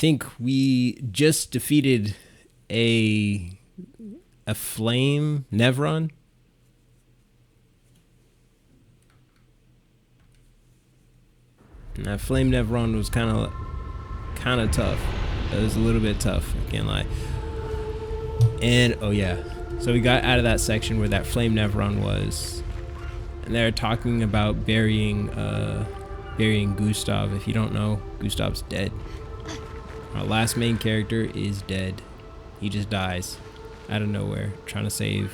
think we just defeated a flame Nevron. And that flame Nevron was kind of tough. It was a little bit tough, I can't lie. And oh yeah, so we got out of that section where that flame Nevron was, and they're talking about burying Gustav. If you don't know, Gustav's dead. Our last main character is dead. He just dies out of nowhere trying to save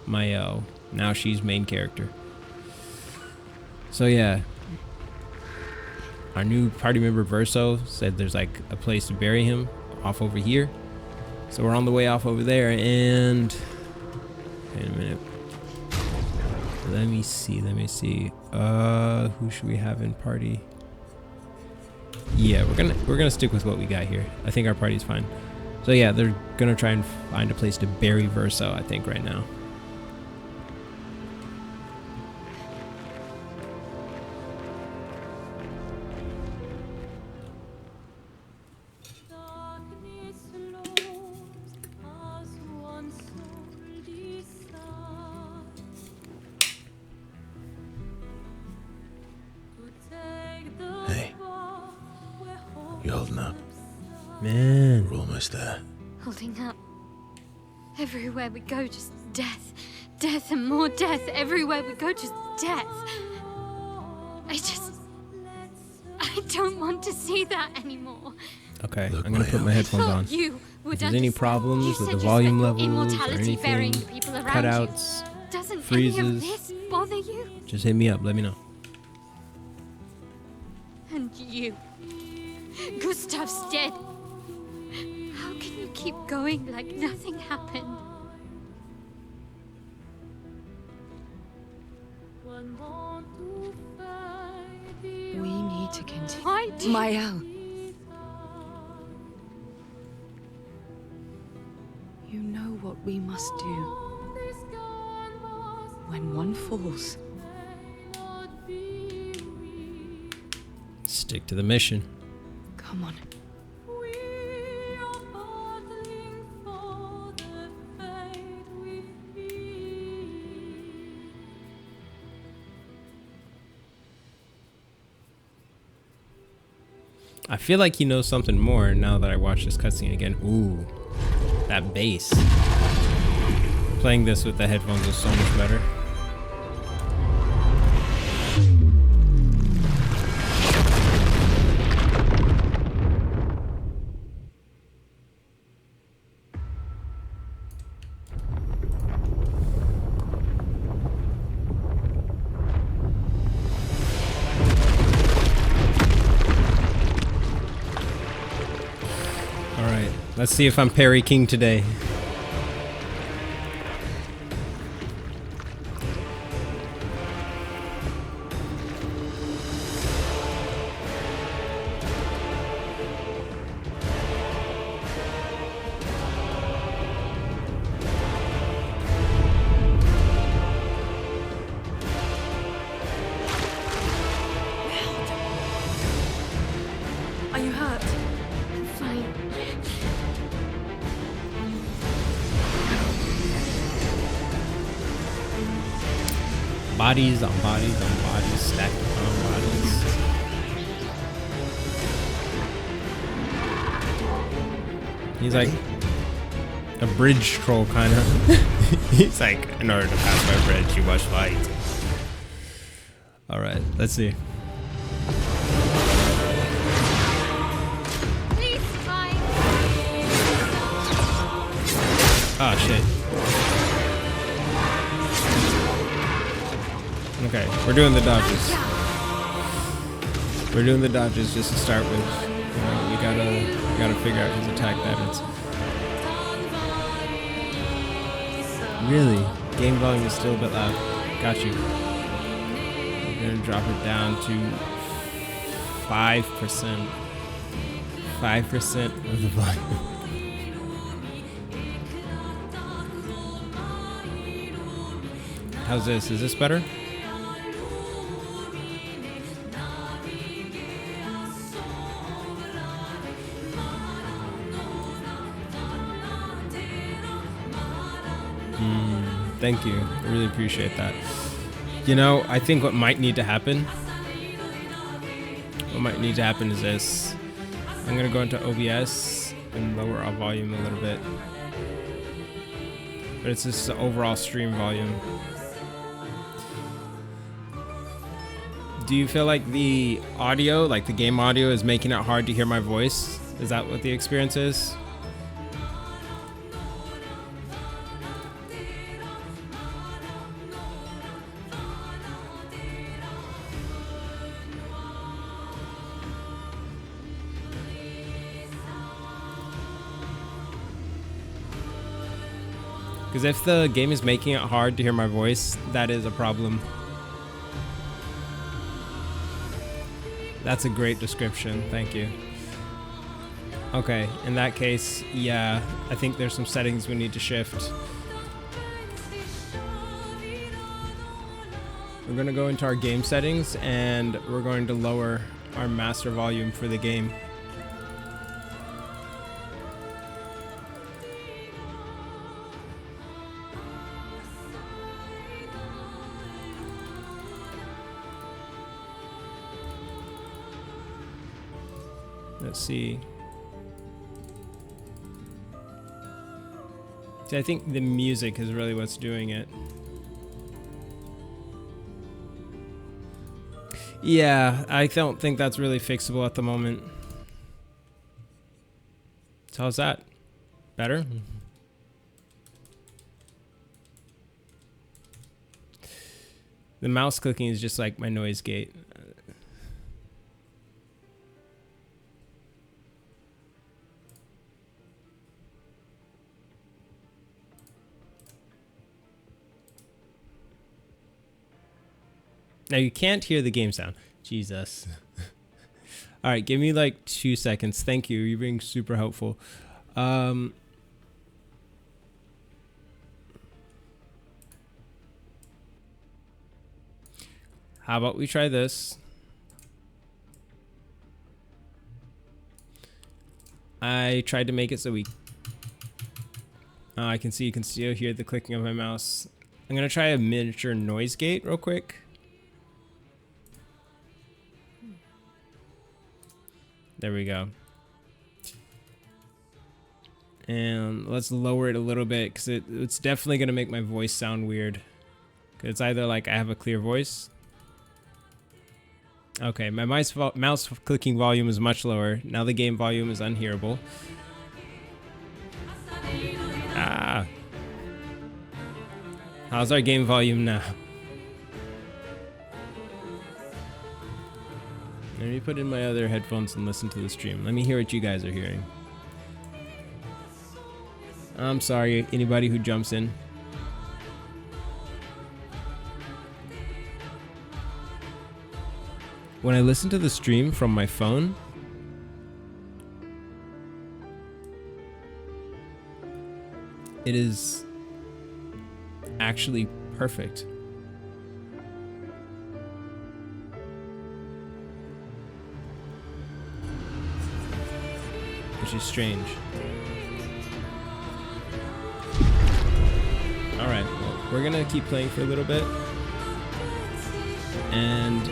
Mael. Now she's main character. So yeah, our new party member Verso said there's like a place to bury him off over here. So we're on the way off over there, and wait a minute. Let me see. Who should we have in party? Yeah, we're gonna stick with what we got here. I think our party's fine. So yeah, they're gonna try and find a place to bury Verso, I think, right now. Hey, you holding up? Man. We're almost there. Holding up. Everywhere we go, just death. Death and more death. Everywhere we go, just death. I don't want to see that anymore. Okay, Look, I'm gonna put my headphones on. You would If there's any understand. problems You with said the you volume spent your levels or immortality burying anything, the people around cutouts, you. Doesn't any freezes, of this bother you? just hit me up. Let me know. And you. Gustav's dead. How can you keep going like nothing happened? We need to continue. Why do Mael. You know what we must do. When one falls, Stick to the mission. come on. I feel like he knows something more now that I watch this cutscene again. Ooh, that bass. Playing this with the headphones is so much better. Alright, let's see if I'm Perry King today. Are you hurt? Fine. Bodies on bodies on bodies, stacked on bodies. He's like a bridge troll, kind of. He's like, in order to pass my bridge, you must fight. All right, let's see. Please, fine. Oh shit. Okay, we're doing the dodges. We're doing the dodges just to start with. We gotta figure out his attack patterns. Really? Game volume is still a bit loud. Got you. We're gonna drop it down to 5%. 5% of the volume. How's this? Is this better? Thank you. I really appreciate that. You know, I think what might need to happen is this. I'm gonna go into OBS and lower our volume a little bit. But it's just the overall stream volume. Do you feel like the audio, like the game audio, is making it hard to hear my voice? Is that what the experience is? Because if the game is making it hard to hear my voice, that is a problem. That's a great description. Thank you. Okay, in that case, yeah, I think there's some settings we need to shift. We're going to go into our game settings and we're going to lower our master volume for the game. Let's see. See, I think the music is really what's doing it. Yeah, I don't think that's really fixable at the moment. So how's that? Better? The mouse clicking is just like my noise gate. Now you can't hear the game sound. Jesus. All right, give me like 2 seconds. Thank you. You're being super helpful. How about we try this? I tried to make it so we... I can see you can still hear the clicking of my mouse. I'm going to try a miniature noise gate real quick. There we go. And let's lower it a little bit because it's definitely going to make my voice sound weird. It's either like I have a clear voice. Okay, my mouse clicking volume is much lower. Now the game volume is unhearable. Ah. How's our game volume now? Let me put in my other headphones and listen to the stream. Let me hear what you guys are hearing. I'm sorry, anybody who jumps in. When I listen to the stream from my phone, it is actually perfect. Which is strange. Alright, well, we're gonna keep playing for a little bit. And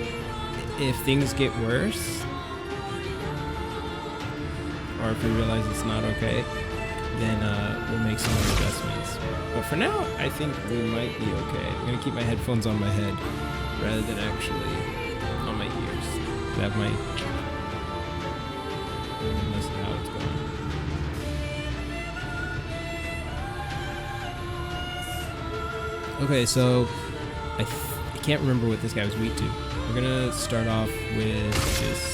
if things get worse, or if we realize it's not okay, then we'll make some more adjustments. But for now, I think we might be okay. I'm gonna keep my headphones on my head rather than actually on my ears. I have my... Listen to how it's going. Okay, so I can't remember what this guy was weak to. We're gonna start off with this.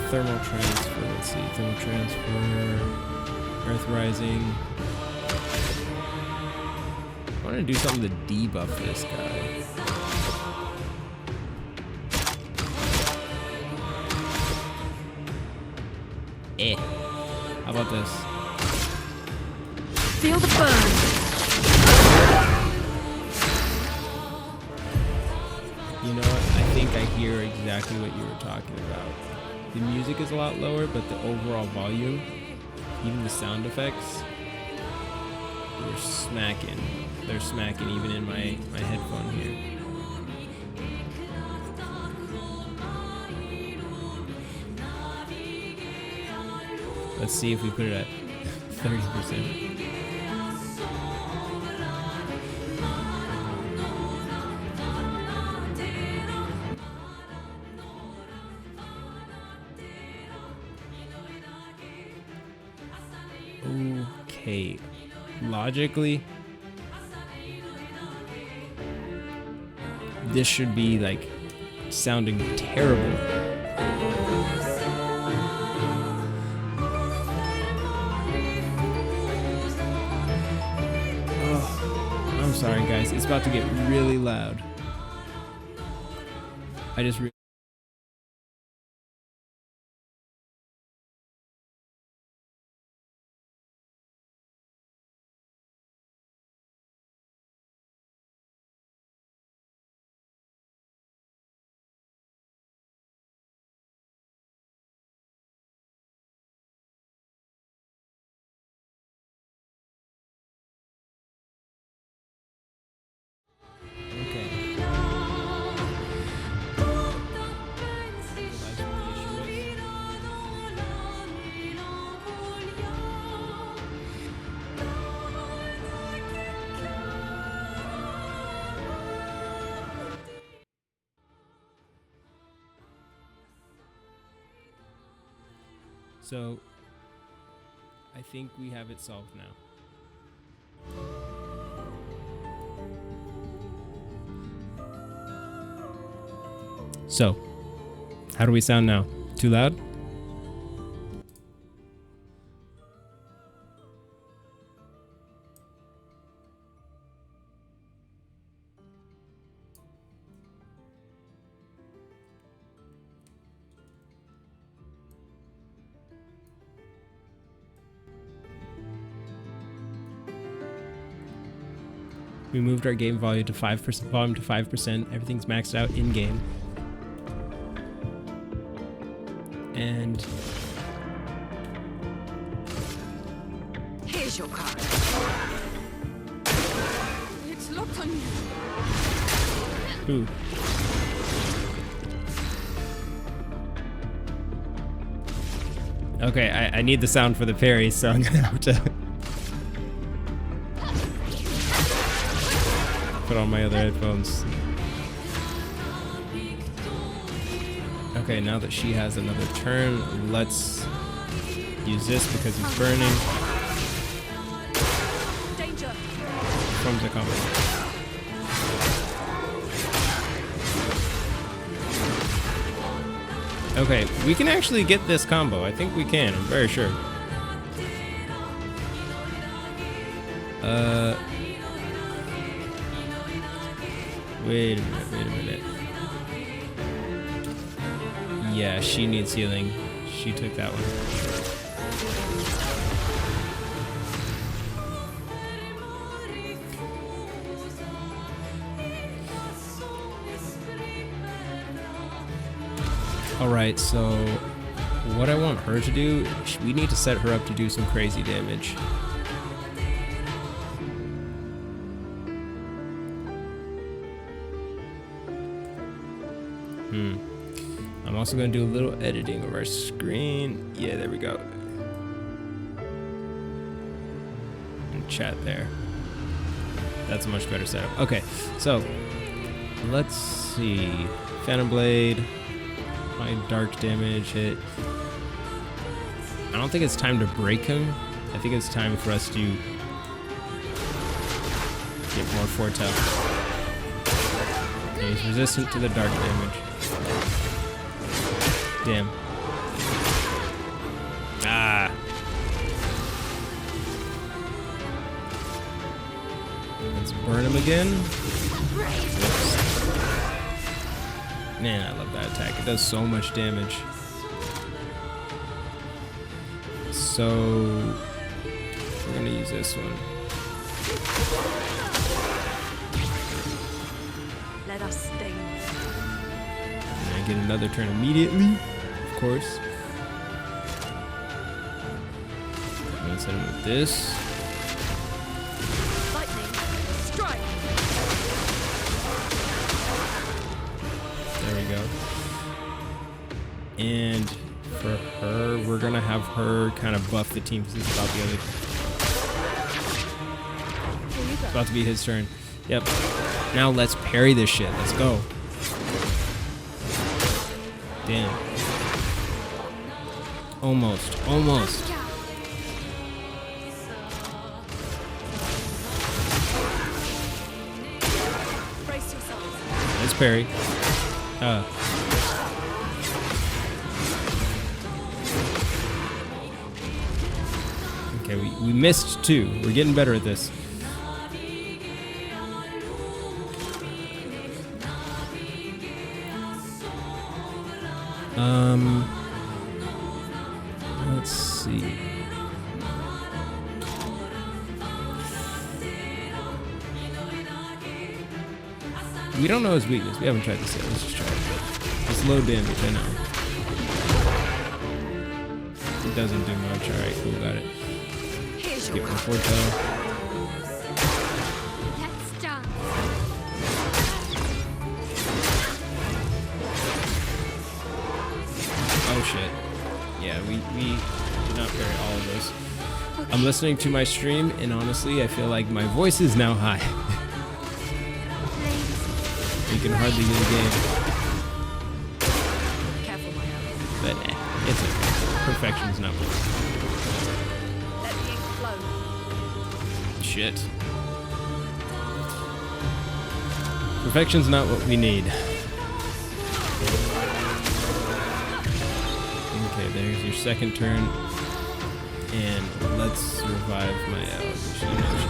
Thermal transfer, let's see, thermal transfer, earth rising. I want to do something to debuff this guy. How about this? Feel the burn. think I hear exactly what you were talking about. The music is a lot lower, but the overall volume, even the sound effects, they're smacking. They're smacking even in my headphone here. Let's see if we put it at 30%. Okay, logically, this should be like sounding terrible. Oh, I'm sorry guys, it's about to get really loud. I just okay. So, I think we have it solved now. So, how do we sound now? Too loud? We moved our game volume to 5%. Volume to 5%. Everything's maxed out in game. And Here's your card. It's locked on you. ooh. Okay, I need the sound for the parry, so I'm gonna have to put on my other headphones. Okay, now that she has another turn, let's use this because he's burning. Danger. From the combo. Okay, we can actually get this combo. I think we can, I'm very sure. Wait a minute. Yeah, she needs healing. She took that one. Alright, so what I want her to do, we need to set her up to do some crazy damage. I'm also going to do a little editing of our screen. Yeah, there we go. And chat there. That's a much better setup. Okay, so let's see. Phantom Blade. My dark damage hit. I don't think it's time to break him. I think it's time for us to get more foretell. Okay, he's resistant to the dark damage. Damn. Ah. Let's burn him again. Whoops. Man, I love that attack. It does so much damage. So we're gonna use this one. Let us stay. get another turn immediately, of course. I'm gonna set him with this. Lightning strike. There we go. And for her, we're gonna have her kind of buff the team because it's about the other. It's about to be his turn. Yep. Now let's parry this shit. Let's go. Damn. Almost. Almost. Brace yourselves. Let's parry. Okay, we missed two. We're getting better at this. Let's see. We don't know his weakness. We haven't tried this yet. Let's just try it. It's low damage, I know. It doesn't do much. Alright, cool, got it. Skip the Forto. Let's dance. Oh shit. Yeah, we did not parry all of this. I'm listening to my stream, and honestly, I feel like my voice is now high. You can hardly get a game. Careful, my arrow. But it's okay. Perfection's not what. Let the ink flow. Shit. Perfection's not what we need. Okay, there's your second turn. And let's revive my she knows she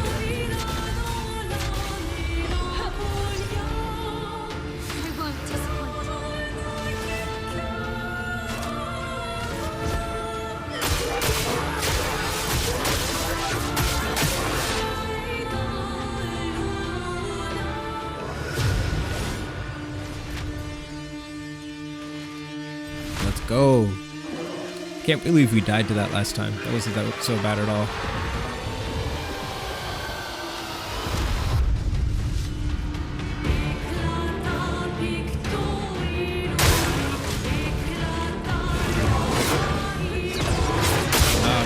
I won't disappoint. Let's go. Can't believe we died to that last time. That wasn't that so bad at all.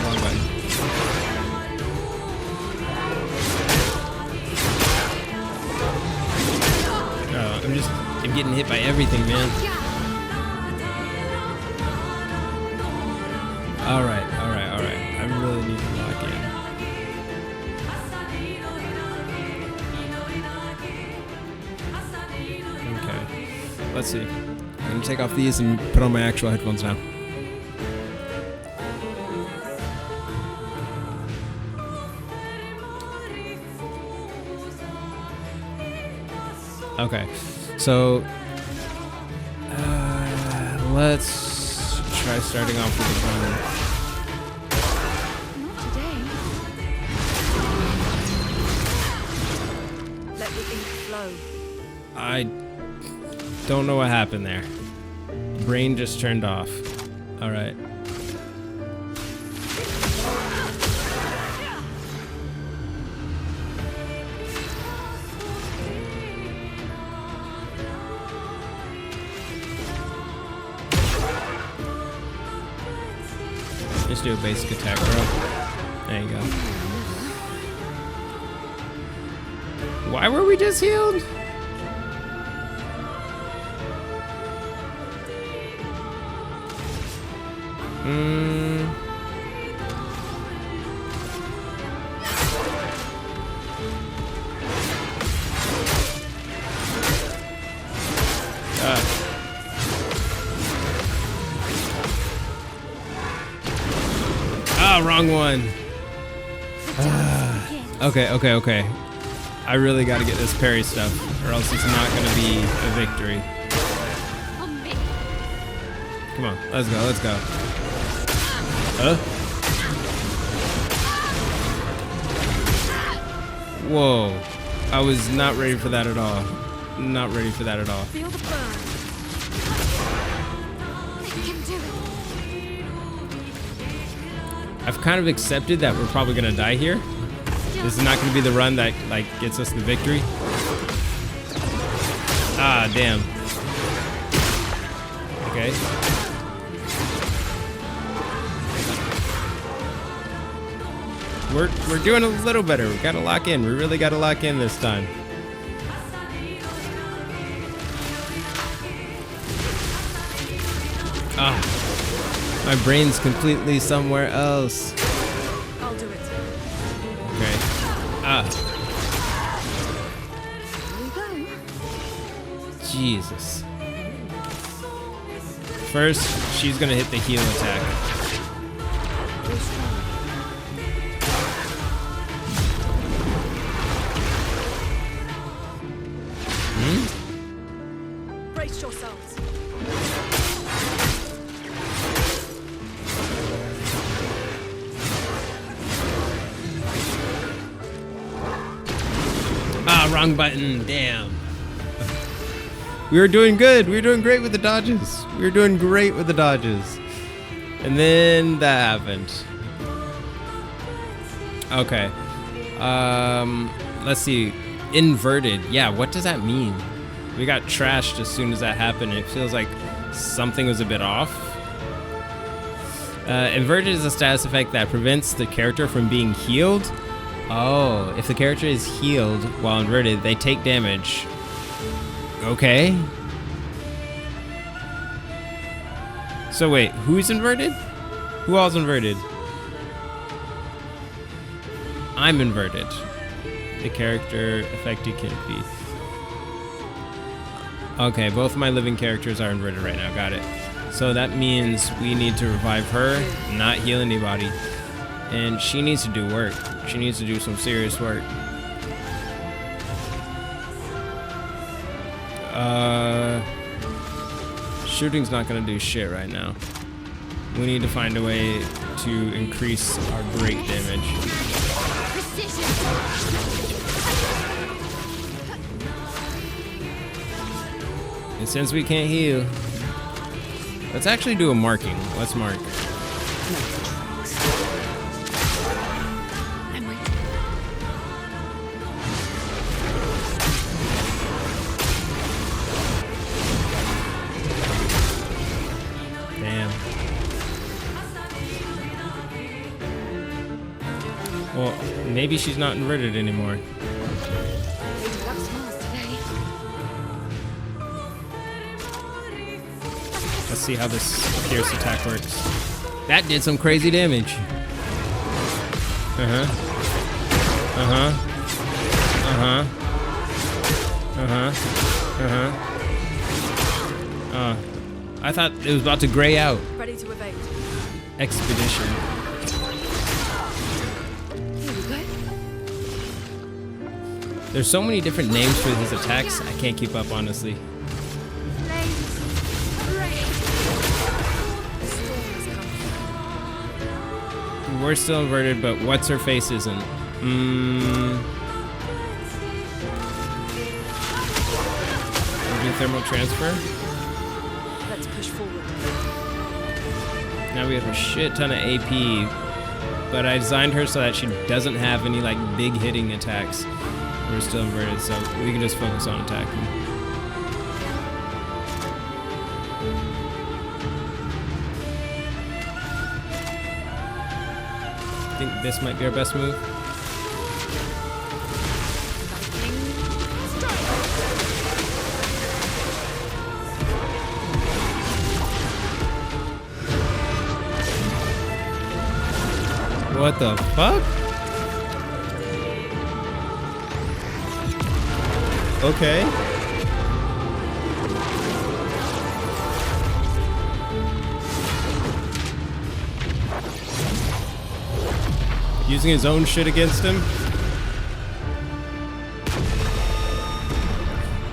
Wrong button. I'm getting hit by everything, man. Alright. I really need to lock in. Okay. Let's see. I'm gonna take off these and put on my actual headphones now. Okay. So, let's try starting off with the gun. Not today. Let the ink flow. I don't know what happened there. Brain just turned off. All right. Just do a basic attack, bro. There you go. Why were we just healed? Wrong one. Okay. I really got to get this parry stuff, or else it's not going to be a victory. On me. Come on, let's go. Huh? Whoa. I was not ready for that at all. Not ready for that at all. Feel the burn. do it. I've kind of accepted that we're probably gonna die here. This is not gonna be the run that like gets us the victory. Ah, damn. Okay. We're doing a little better. We gotta lock in. We really gotta lock in this time. Ah, my brain's completely somewhere else. I'll do it. Okay. Ah. Here we go. Jesus. First, she's gonna hit the heal attack. We're strong. Brace yourselves. Ah, wrong button. Damn. We were doing good. We were doing great with the dodges. We were doing great with the dodges. And then that happened. Okay. Let's see. Inverted. Yeah, what does that mean? We got trashed as soon as that happened. It feels like something was a bit off. Inverted is a status effect that prevents the character from being healed. Oh, if the character is healed while inverted, they take damage. Okay. So wait, who's inverted? Who all's inverted? I'm inverted. The character affected can be. Okay, both of my living characters are inverted right now. Got it. So that means we need to revive her, not heal anybody. And she needs to do work. She needs to do some serious work. Shooting's not gonna do shit right now. We need to find a way to increase our break damage. Precision. And since we can't heal, let's actually do a marking. Let's mark. I'm waiting. Damn. Well, maybe she's not inverted anymore. Got smiles today. Let's see how this pierce attack works. That did some crazy damage. Uh-huh. Uh-huh. Uh-huh. Uh-huh. Uh-huh. I thought it was about to gray out. Ready to evade. Expedition. Here we go. There's so many different names for his attacks, I can't keep up, honestly. Flames. Rain. The storm has come. We're still inverted, but what's her face isn't. Do thermal transfer. Let's push forward. Now we have a shit ton of AP, but I designed her so that she doesn't have any like big hitting attacks. We're still inverted, so we can just focus on attacking. I think this might be our best move. What the fuck? Okay. Using his own shit against him.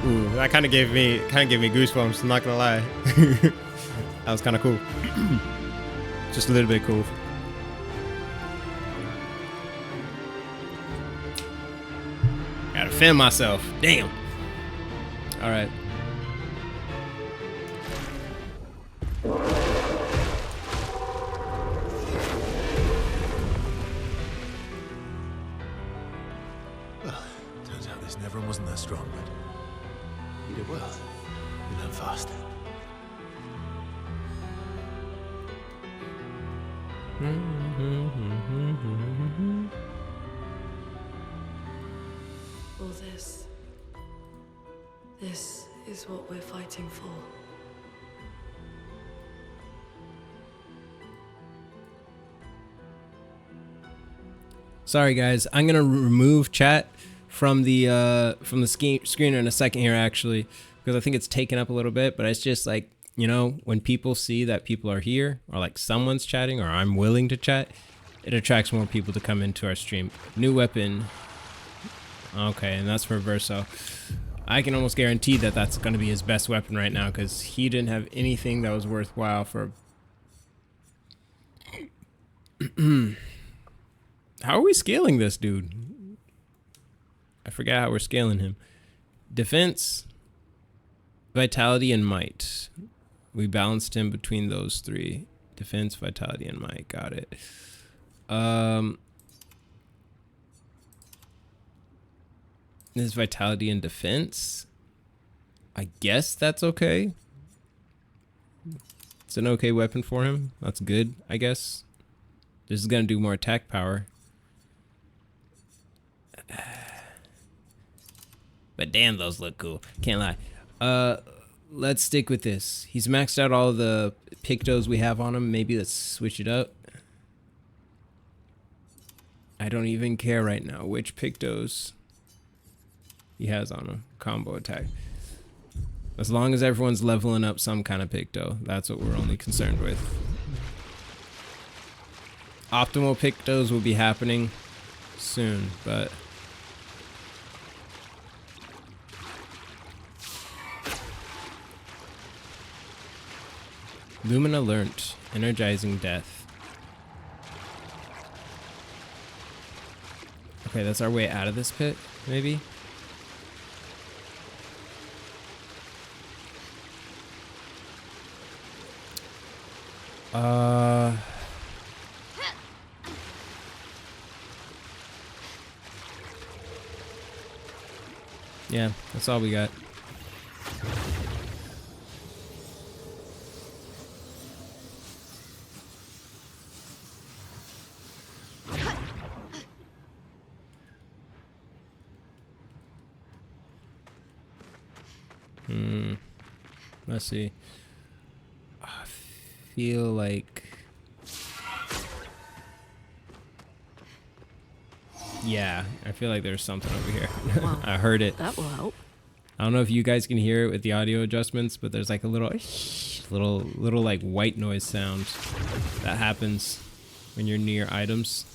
Ooh, that kind of gave me goosebumps. I'm not gonna lie. That was kind of cool. Just a little bit cool. Gotta defend myself. Damn. All right. everyone wasn't that strong, but you did well. You learn fast. All this. This is what we're fighting for. Sorry guys, I'm gonna remove chat from the screen in a second here actually, because I think it's taken up a little bit. But it's just like, you know, when people see that people are here, or like someone's chatting, or I'm willing to chat, it attracts more people to come into our stream. New weapon. Okay, and that's for Verso. I can almost guarantee that that's going to be his best weapon right now, because he didn't have anything that was worthwhile for... How are we scaling this dude? I forgot how we're scaling him. Defense, vitality, and might. We balanced him between those three. Defense, vitality, and might. Got it. This is vitality and defense. I guess that's okay. It's an okay weapon for him. That's good, I guess. This is gonna do more attack power. But damn, those look cool. Can't lie. Let's stick with this. He's maxed out all the pictos we have on him. Maybe let's switch it up. I don't even care right now which pictos he has on him. Combo attack. As long as everyone's leveling up some kind of picto, that's what we're only concerned with. Optimal pictos will be happening soon, but... Lumina learnt. Energizing death. Okay, that's our way out of this pit, maybe? Yeah, that's all we got. Let's see. I feel like... Yeah, I feel like there's something over here. Well, I heard it. that will help. I don't know if you guys can hear it with the audio adjustments, but there's like a little like white noise sound that happens when you're near items.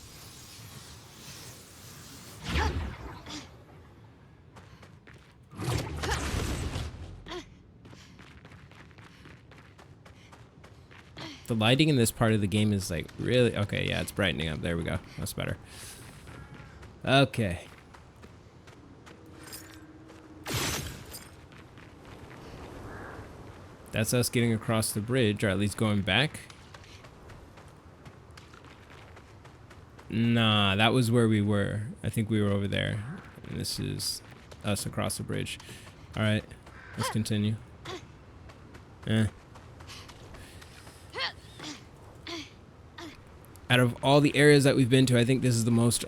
The lighting in this part of the game is like really... Okay, yeah, it's brightening up. There we go. That's better. Okay. That's us getting across the bridge, or at least going back. Nah, that was where we were. I think we were over there. And this is us across the bridge. Alright, let's continue. Out of all the areas that we've been to, I think this is the most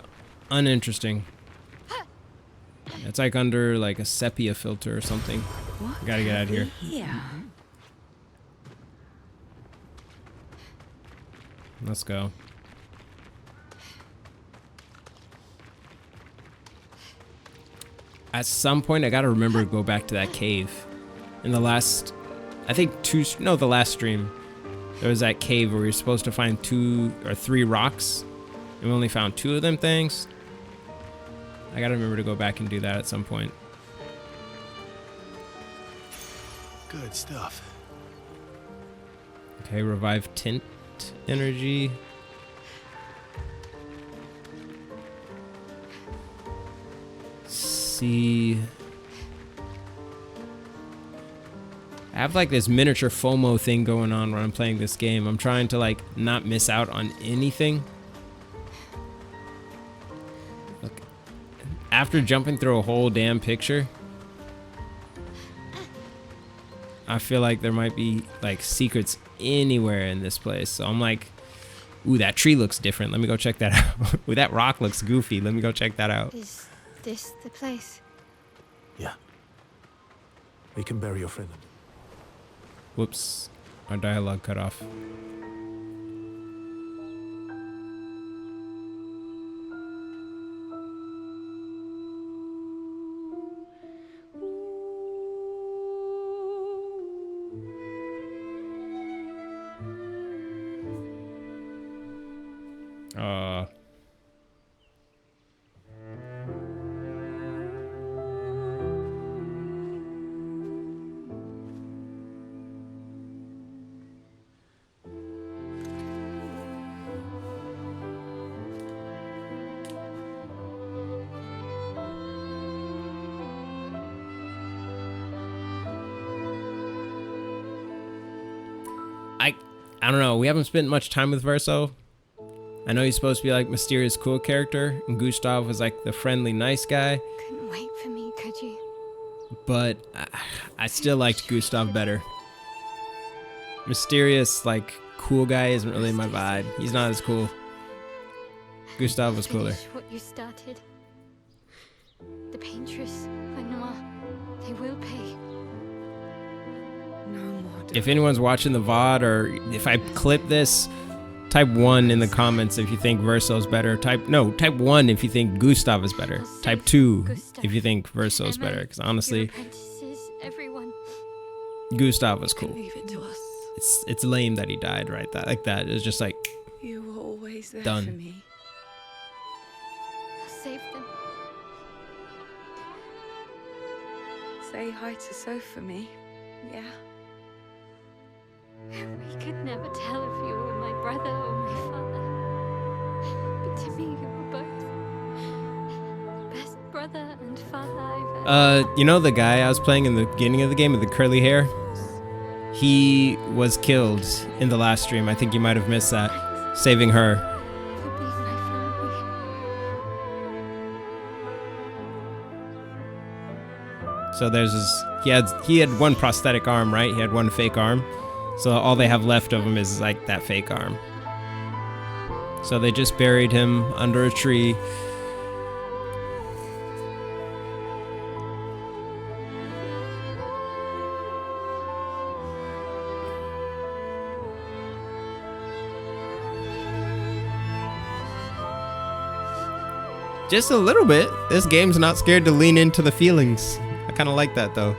uninteresting. It's like under like a sepia filter or something. What? Gotta get out of here. Yeah. Let's go. At some point, I gotta remember to go back to that cave. In the last, I think the last stream, there was that cave where we were supposed to find 2 or 3 rocks, and we only found 2 of them things. I gotta remember to go back and do that at some point. Good stuff. Okay, revive tint energy. See. I have like this miniature FOMO thing going on when I'm playing this game. I'm trying to like not miss out on anything. Look, after jumping through a whole damn picture, I feel like there might be like secrets anywhere in this place. So I'm like, ooh, that tree looks different. Let me go check that out. Ooh, that rock looks goofy. Let me go check that out. Is this the place? Yeah. We can bury your friend. Whoops. Our dialogue cut off. I don't know. We haven't spent much time with Verso. I know he's supposed to be like mysterious, cool character, and Gustav was like the friendly, nice guy. Couldn't wait for me, could you? But I still liked Gustav better. Mysterious, like cool guy isn't really my vibe. He's not as cool. Gustav was cooler. Finish what you started. The paintress, Renoir, they will pay. No more. If anyone's watching the VOD or if I clip this, type 1 in the comments if you think Verso's better. Type 1 if you think Gustav is better. Type 2 if you think Verso's better. Because honestly, everyone. Gustav was cool. Leave it to us. It's lame that he died like that. It's just like You were always there Done. for me. I'll save them. Say hi to Soph for me. Yeah. We could never tell if you were my brother or my father. But to me, you were both. Best brother and father I've ever. you know the guy I was playing in the beginning of the game with the curly hair? He was killed in the last stream. I think you might have missed that. Saving her. For being my family. So there's this, he had one prosthetic arm, right? He had one fake arm. So all they have left of him is like that fake arm. So they just buried him under a tree. Just a little bit. This game's not scared to lean into the feelings. I kind of like that though.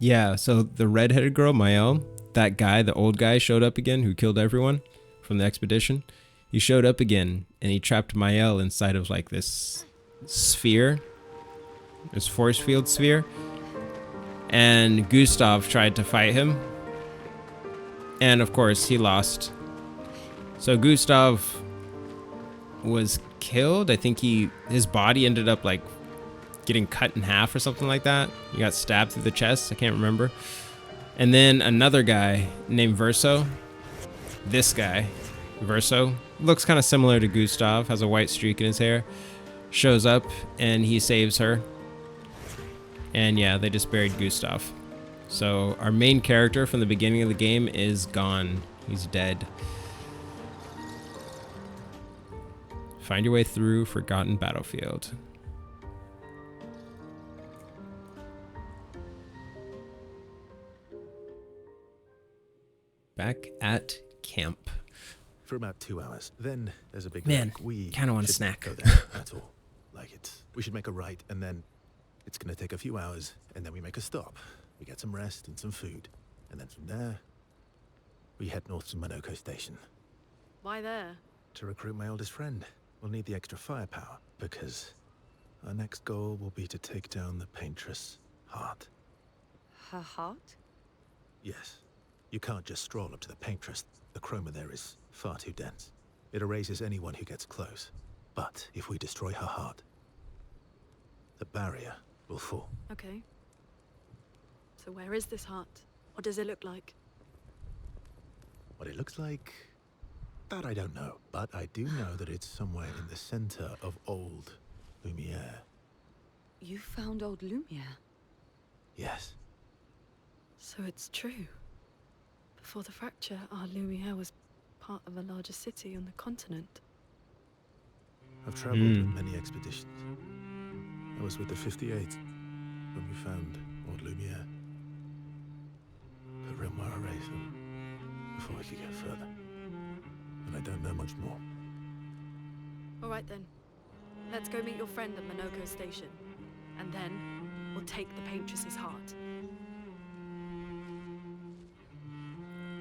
Yeah, so the redheaded girl, Mael, that guy, the old guy, showed up again who killed everyone from the expedition. He showed up again and he trapped Mael inside of like this sphere, this force field sphere. And Gustav tried to fight him. And of course, he lost. So Gustav was killed. I think his body ended up like getting cut in half or something like that. He got stabbed through the chest. I can't remember. And then another guy named Verso. This guy, Verso, looks kind of similar to Gustav, has a white streak in his hair, shows up and he saves her. And yeah, they just buried Gustav. So our main character from the beginning of the game is gone. He's dead. Find your way through Forgotten Battlefield. Back at camp. For about 2 hours. Then there's a big Man, lake. We kinda want a should snack. Go there. That's all. We should make a right, and then it's gonna take a few hours, and then we make a stop. We get some rest and some food, and then from there, we head north to Monoko Station Why there? to recruit my oldest friend. We'll need the extra firepower because our next goal will be to take down the paintress Heart. Her heart? Yes. You can't just stroll up to the paintress. The chroma there is far too dense. It erases anyone who gets close. But if we destroy her heart, the barrier will will fall. Okay. So where is this heart? What does it look like? What it looks like, that I don't know. But I do know that it's somewhere in the center of old Lumiere. You found old Lumiere. Yes. So it's true. Before the fracture, our Lumiere was part of a larger city on the continent. I've traveled with many expeditions. I was with the 58th when we found old Lumiere. But Rim were erased before we could go further. And I don't know much more. All right then. Let's go meet your friend at Minoko Station. And then, we'll take the Paintress's heart.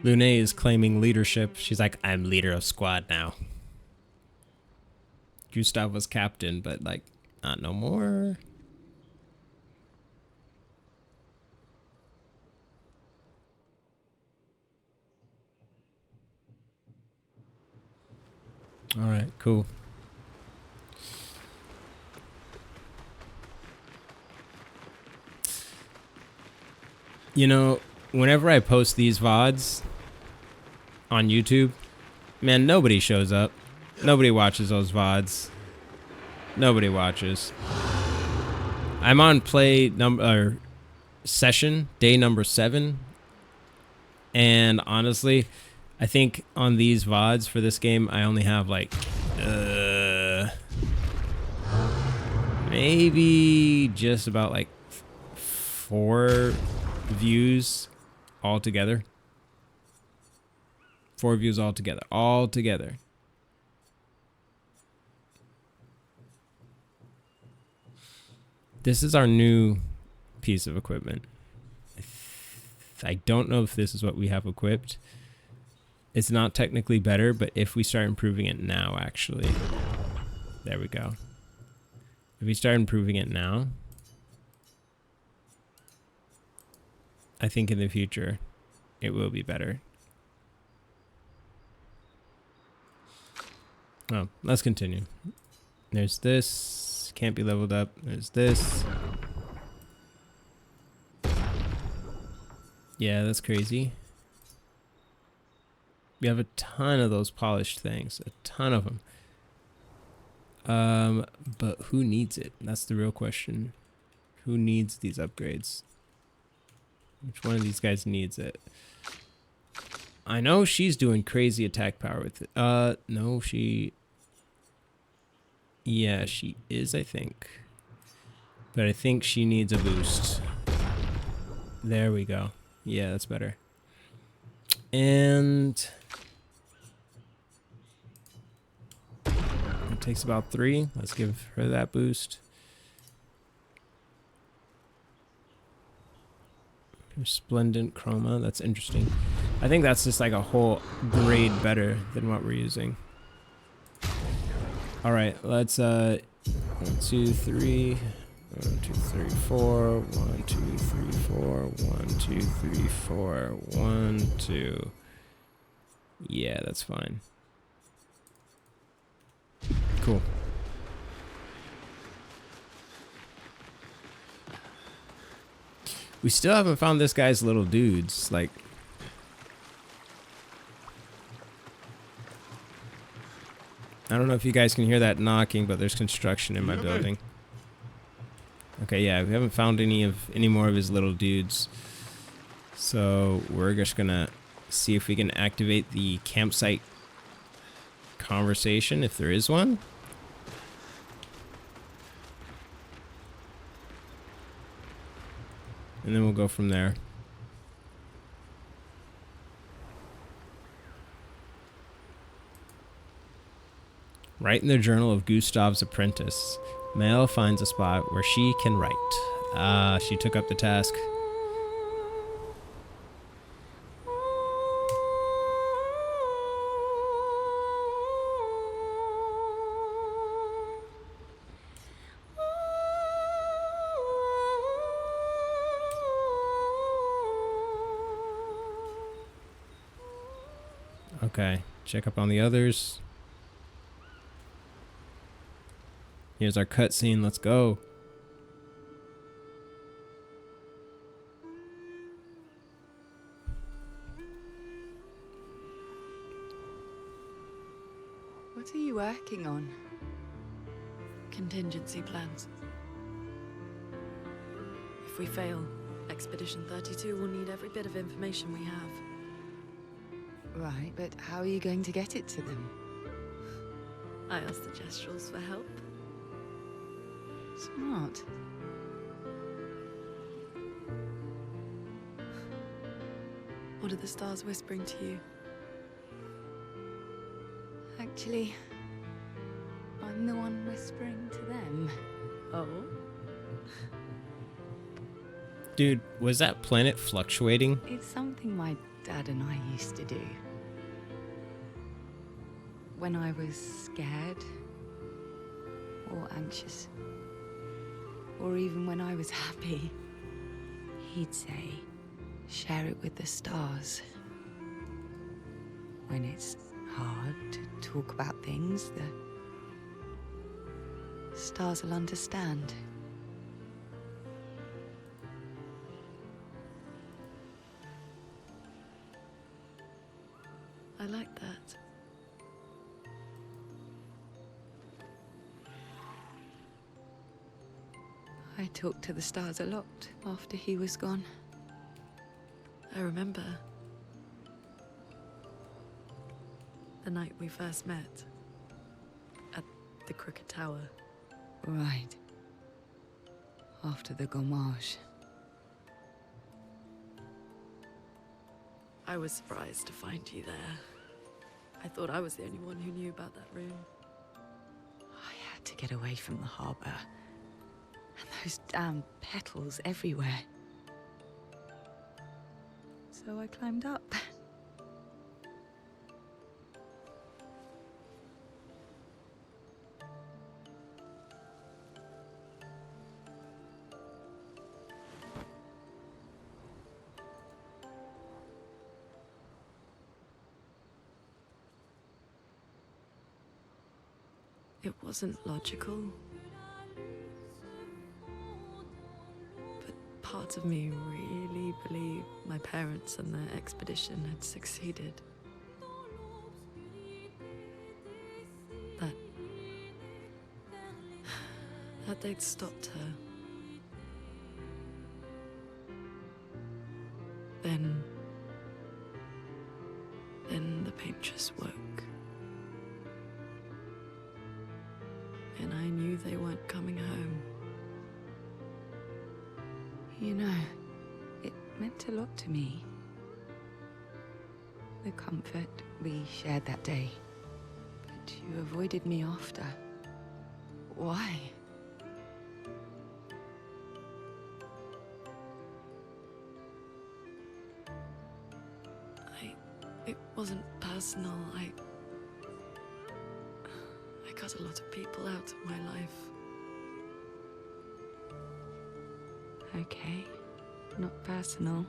Lune is claiming leadership. She's like, I'm leader of squad now. Gustav was captain, but like, not no more. All right, cool. You know, whenever I post these VODs on YouTube, man, nobody shows up. Nobody watches those VODs. Nobody watches. I'm on session day number 7. And honestly, I think on these VODs for this game, I only have like maybe just about like 4 views altogether. 4 views altogether. This is our new piece of equipment. I don't know if this is what we have equipped. It's not technically better, but if we start improving it now, actually. There we go. If we start improving it now, I think in the future, it will be better. Oh, let's continue. There's this. Can't be leveled up. There's this. Yeah, that's crazy. We have a ton of those polished things. A ton of them. But who needs it? That's the real question. Who needs these upgrades? Which one of these guys needs it? I know she's doing crazy attack power with it. No, she... Yeah, she is, I think. But I think she needs a boost. There we go. Yeah, that's better. And... it takes about 3. Let's give her that boost. Resplendent chroma. That's interesting. I think that's just like a whole grade better than what we're using. All right, let's 1, 2, 3. 1, 2, 3, 4. 1, 2, 3, 4. 1, 2, 3, 4. 1, 2. Yeah, that's fine. Cool. We still haven't found this guy's little dudes. Like, I don't know if you guys can hear that knocking, but there's construction in my building. Okay, yeah, we haven't found any more of his little dudes. So we're just gonna see if we can activate the campsite conversation, if there is one. And then we'll go from there. Write in the journal of Gustav's apprentice. Mel finds a spot where she can write. She took up the task. Okay, check up on the others. Here's our cutscene. Let's go. working on? Contingency plans. If we fail, Expedition 32 will need every bit of information we have. Right, but how are you going to get it to them? I asked the Gestrals for help. Smart. What are the stars whispering to you? Actually, I'm the one whispering to them. Oh? Dude, was that planet fluctuating? It's something my dad and I used to do. When I was scared, or anxious, or even when I was happy, he'd say, share it with the stars. When it's hard to talk about things, the stars will understand. I like that. I talked to the stars a lot after he was gone. I remember the night we first met at the Crooked Tower. Right. After the gommage. I was surprised to find you there. I thought I was the only one who knew about that room. I had to get away from the harbor. And those damn petals everywhere. So I climbed up. It wasn't logical. But part of me really believed my parents and their expedition had succeeded. That they'd stopped her. Then the paintress woke. And I knew they weren't coming home. You know, it meant a lot to me. The comfort we shared that day. But you avoided me after. Why? It wasn't personal. I cut a lot of people out of my life. Okay, not personal.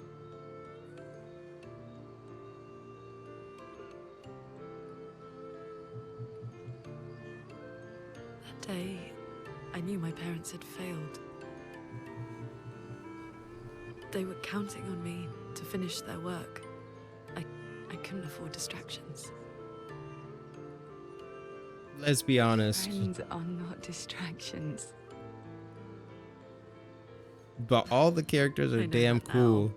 That day, I knew my parents had failed. They were counting on me to finish their work. I couldn't afford distractions. Let's be honest. Friends are not distractions. But all the characters I are know damn that now. cool.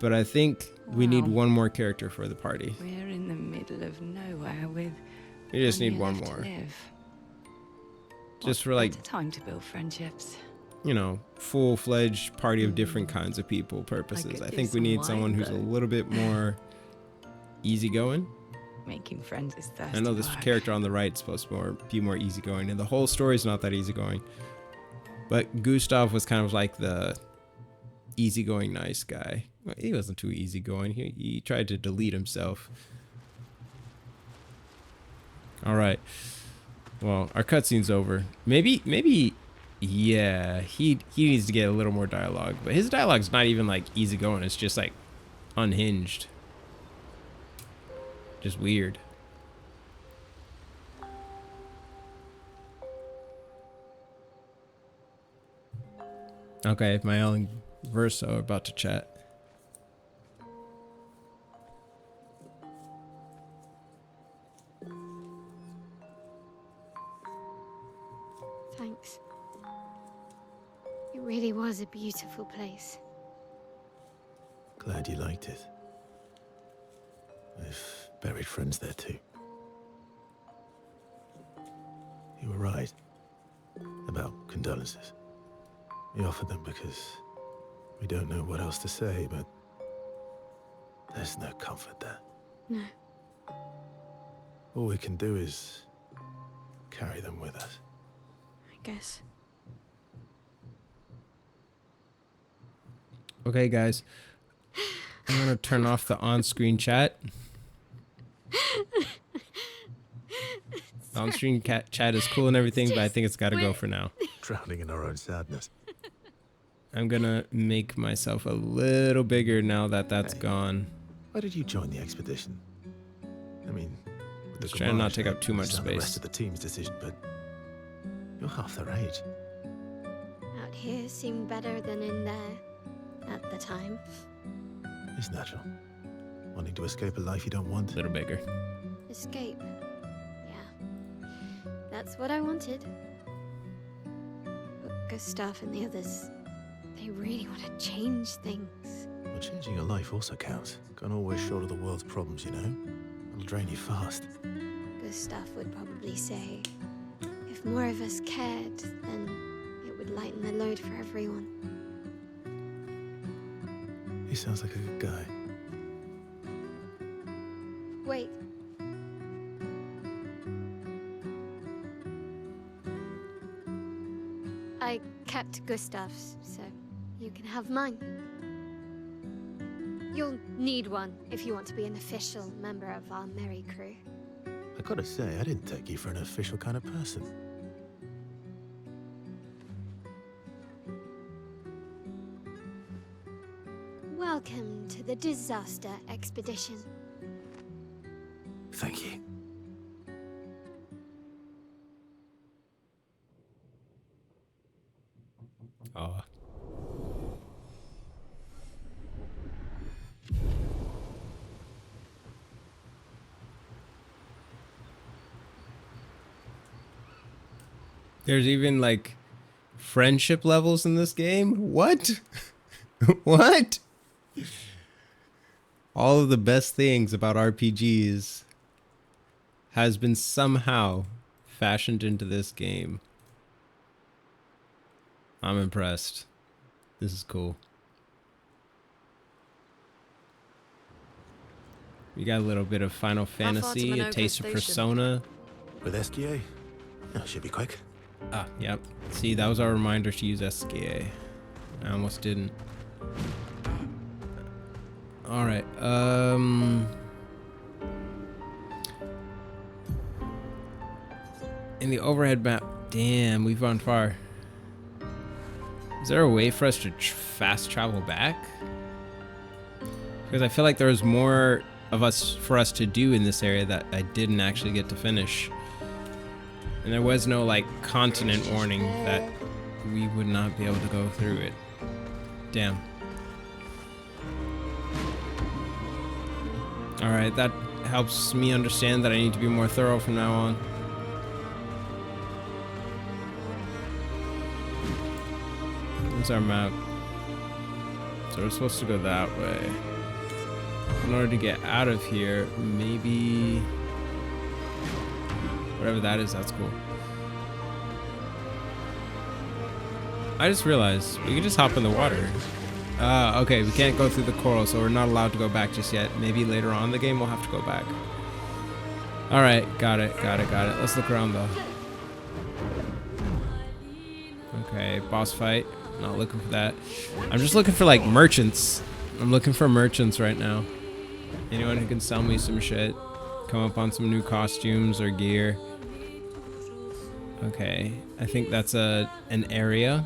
But I think we need Wow. one more character for the party. We're in the middle of nowhere with. We just need year one left to more. live. Just for What like, better time to build friendships. you know, full-fledged party of different kinds of people purposes. could I use think we some need wine, someone who's a though. little bit more easygoing. Making friends is thirsty. I know this work. character on the right is supposed to be more easygoing, and the whole story's not that easygoing. But Gustav was kind of like the easygoing nice guy. Well, he wasn't too easygoing. He tried to delete himself. All right. Well, our cutscene's over. Maybe, yeah, he needs to get a little more dialogue. But his dialogue's not even like easygoing. It's just like unhinged. Just weird. Okay, Mael and Verso are about to chat. Thanks. It really was a beautiful place. Glad you liked it. I've buried friends there too. You were right about condolences. We offered them because we don't know what else to say, but there's no comfort there. No. All we can do is carry them with us. I guess. Okay, guys. I'm gonna turn off the on-screen chat. The on-screen chat is cool and everything, but I think it's gotta go for now. Drowning in our own sadness. I'm gonna make myself a little bigger now that that's Hey. gone. Why did you join the expedition? I mean, with the Just trying to not Gamarge, take up too much it's not the space. rest of the team's decision, but you're half their age. Out here seemed better than in there at the time. It's natural. Wanting to escape a life you don't want. A little bigger. Escape. Yeah. That's what I wanted. But Gustav and the others, they really want to change things. But changing your life also counts. Can't always shoulder the world's problems, you know? It'll drain you fast. Gustav would probably say, if more of us cared, then it would lighten the load for everyone. He sounds like a good guy. Wait. I kept Gustav's, so you can have mine. You'll need one if you want to be an official member of our merry crew. I gotta say, I didn't take you for an official kind of person. Welcome to the disaster expedition. Thank you. Oh. There's even like friendship levels in this game? What? What? All of the best things about RPGs has been somehow fashioned into this game. I'm impressed. This is cool. We got a little bit of Final Fantasy, a Monaco taste of Station? Persona. With SGA? Oh, should be quick. Ah, yep. See, that was our reminder to use SKA. I almost didn't. Alright, in the overhead map, damn, we've gone far. Is there a way for us to fast travel back? Because I feel like there was more for us to do in this area that I didn't actually get to finish. And there was no like continent warning that we would not be able to go through it. Damn. Alright, that helps me understand that I need to be more thorough from now on. Here's our map. So we're supposed to go that way. In order to get out of here, maybe... whatever that is, that's cool. I just realized we can just hop in the water. Okay, we can't go through the coral, so we're not allowed to go back just yet. Maybe later on in the game we'll have to go back. Alright, got it. Let's look around though. Okay, boss fight. Not looking for that. I'm just looking for like merchants. I'm looking for merchants right now. Anyone who can sell me some shit. Come up on some new costumes or gear. Okay, I think that's an area.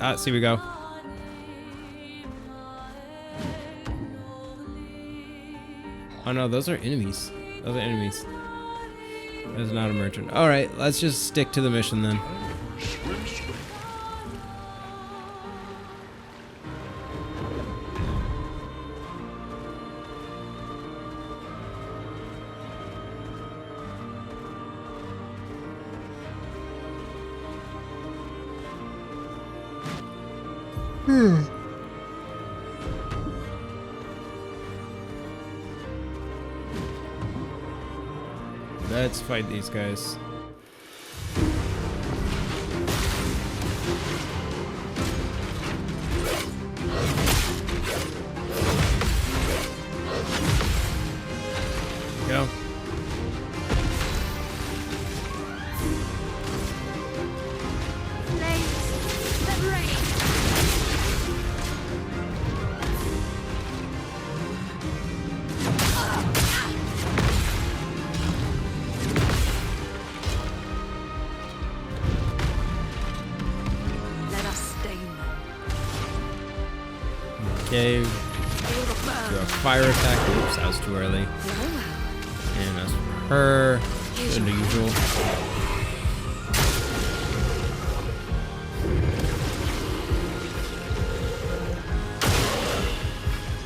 Ah, see we go. Oh no, those are enemies. Those are enemies. That's not a merchant. Alright, let's just stick to the mission then. Let's fight these guys. Go. Flames that rain. Let us stain them. Okay. Feel the burn. Do a fire attack. Oops, that was too early. And as for her, as usual.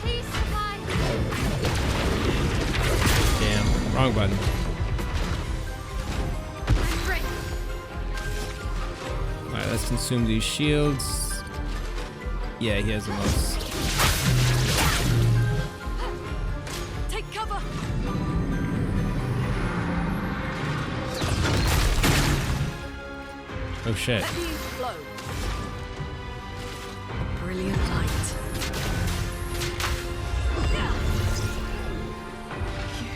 Please survive. Damn, wrong button. I'm ready. Alright, let's consume these shields. Yeah, he has the most. Take cover. Oh shit. Let me flow. Brilliant light. You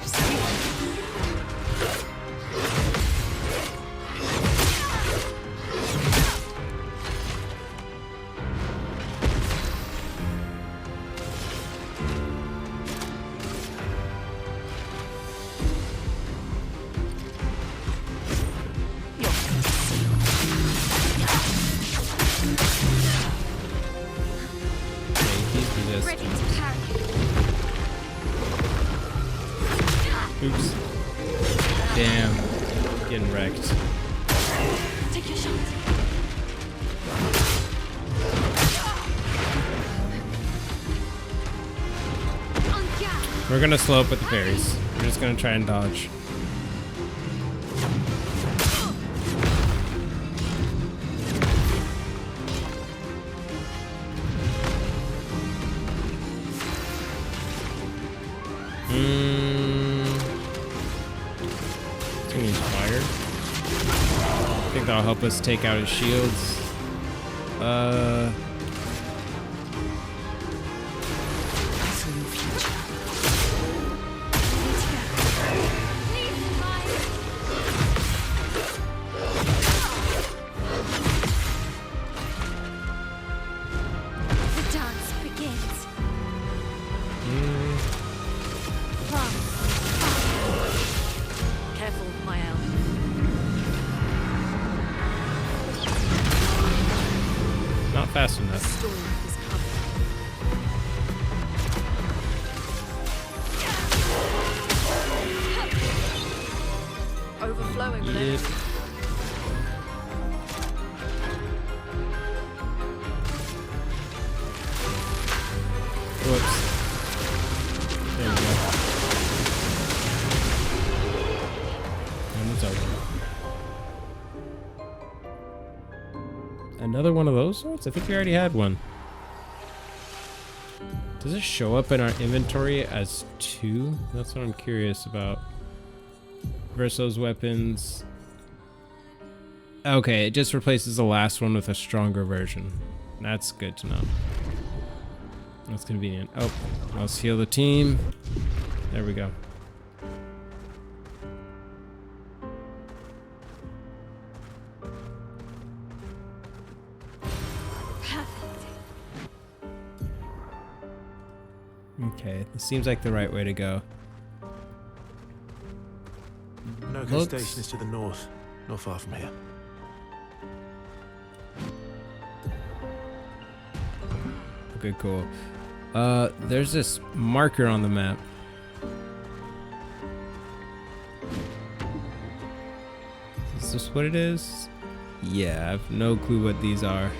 see? Okay, he's Ready resistant. to carry. Oops. Damn. Getting wrecked. Take your shot. On gas. We're gonna slow up with the parries. We're just gonna try and dodge. Let's use fire. I think that'll help us take out his shields. I saw your future. Please survive. The dance begins. From Careful, Mael. Not fast enough. Storm is coming. Overflowing with Yep. energy. Whoops. There we go. And it's over. Another one of those swords? I think we already had one. Does it show up in our inventory as 2? That's what I'm curious about. Versus those weapons. Okay, it just replaces the last one with a stronger version. That's good to know. That's convenient. Oh, let's heal the team. There we go. Okay, this seems like the right way to go. Minoko Looks- Station is to the north, not far from here. Okay, cool. There's this marker on the map. Is this what it is? Yeah, I have no clue what these are.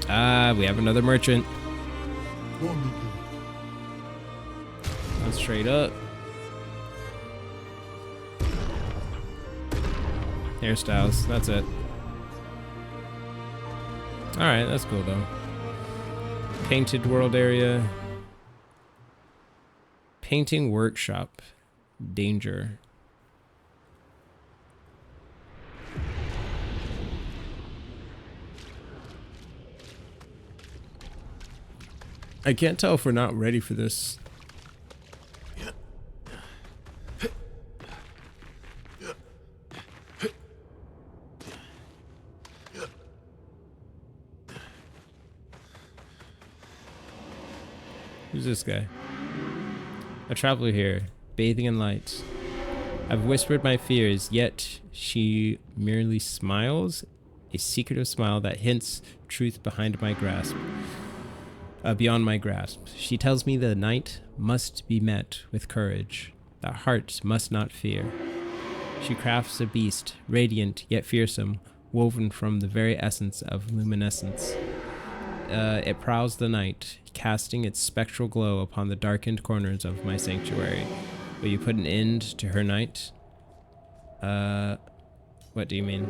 Ah, we have another merchant. Let's trade up. hairstyles. That's it. Alright, that's cool though. Painted world area. Painting workshop. Danger. I can't tell if we're not ready for this. Who's this guy? A traveler here, bathing in light. I've whispered my fears, yet she merely smiles, a secretive smile that hints truth behind my grasp. Beyond my grasp. She tells me the night must be met with courage, that hearts must not fear. She crafts a beast, radiant yet fearsome, woven from the very essence of luminescence. It prowls the night, casting its spectral glow upon the darkened corners of my sanctuary. Will you put an end to her night? What do you mean?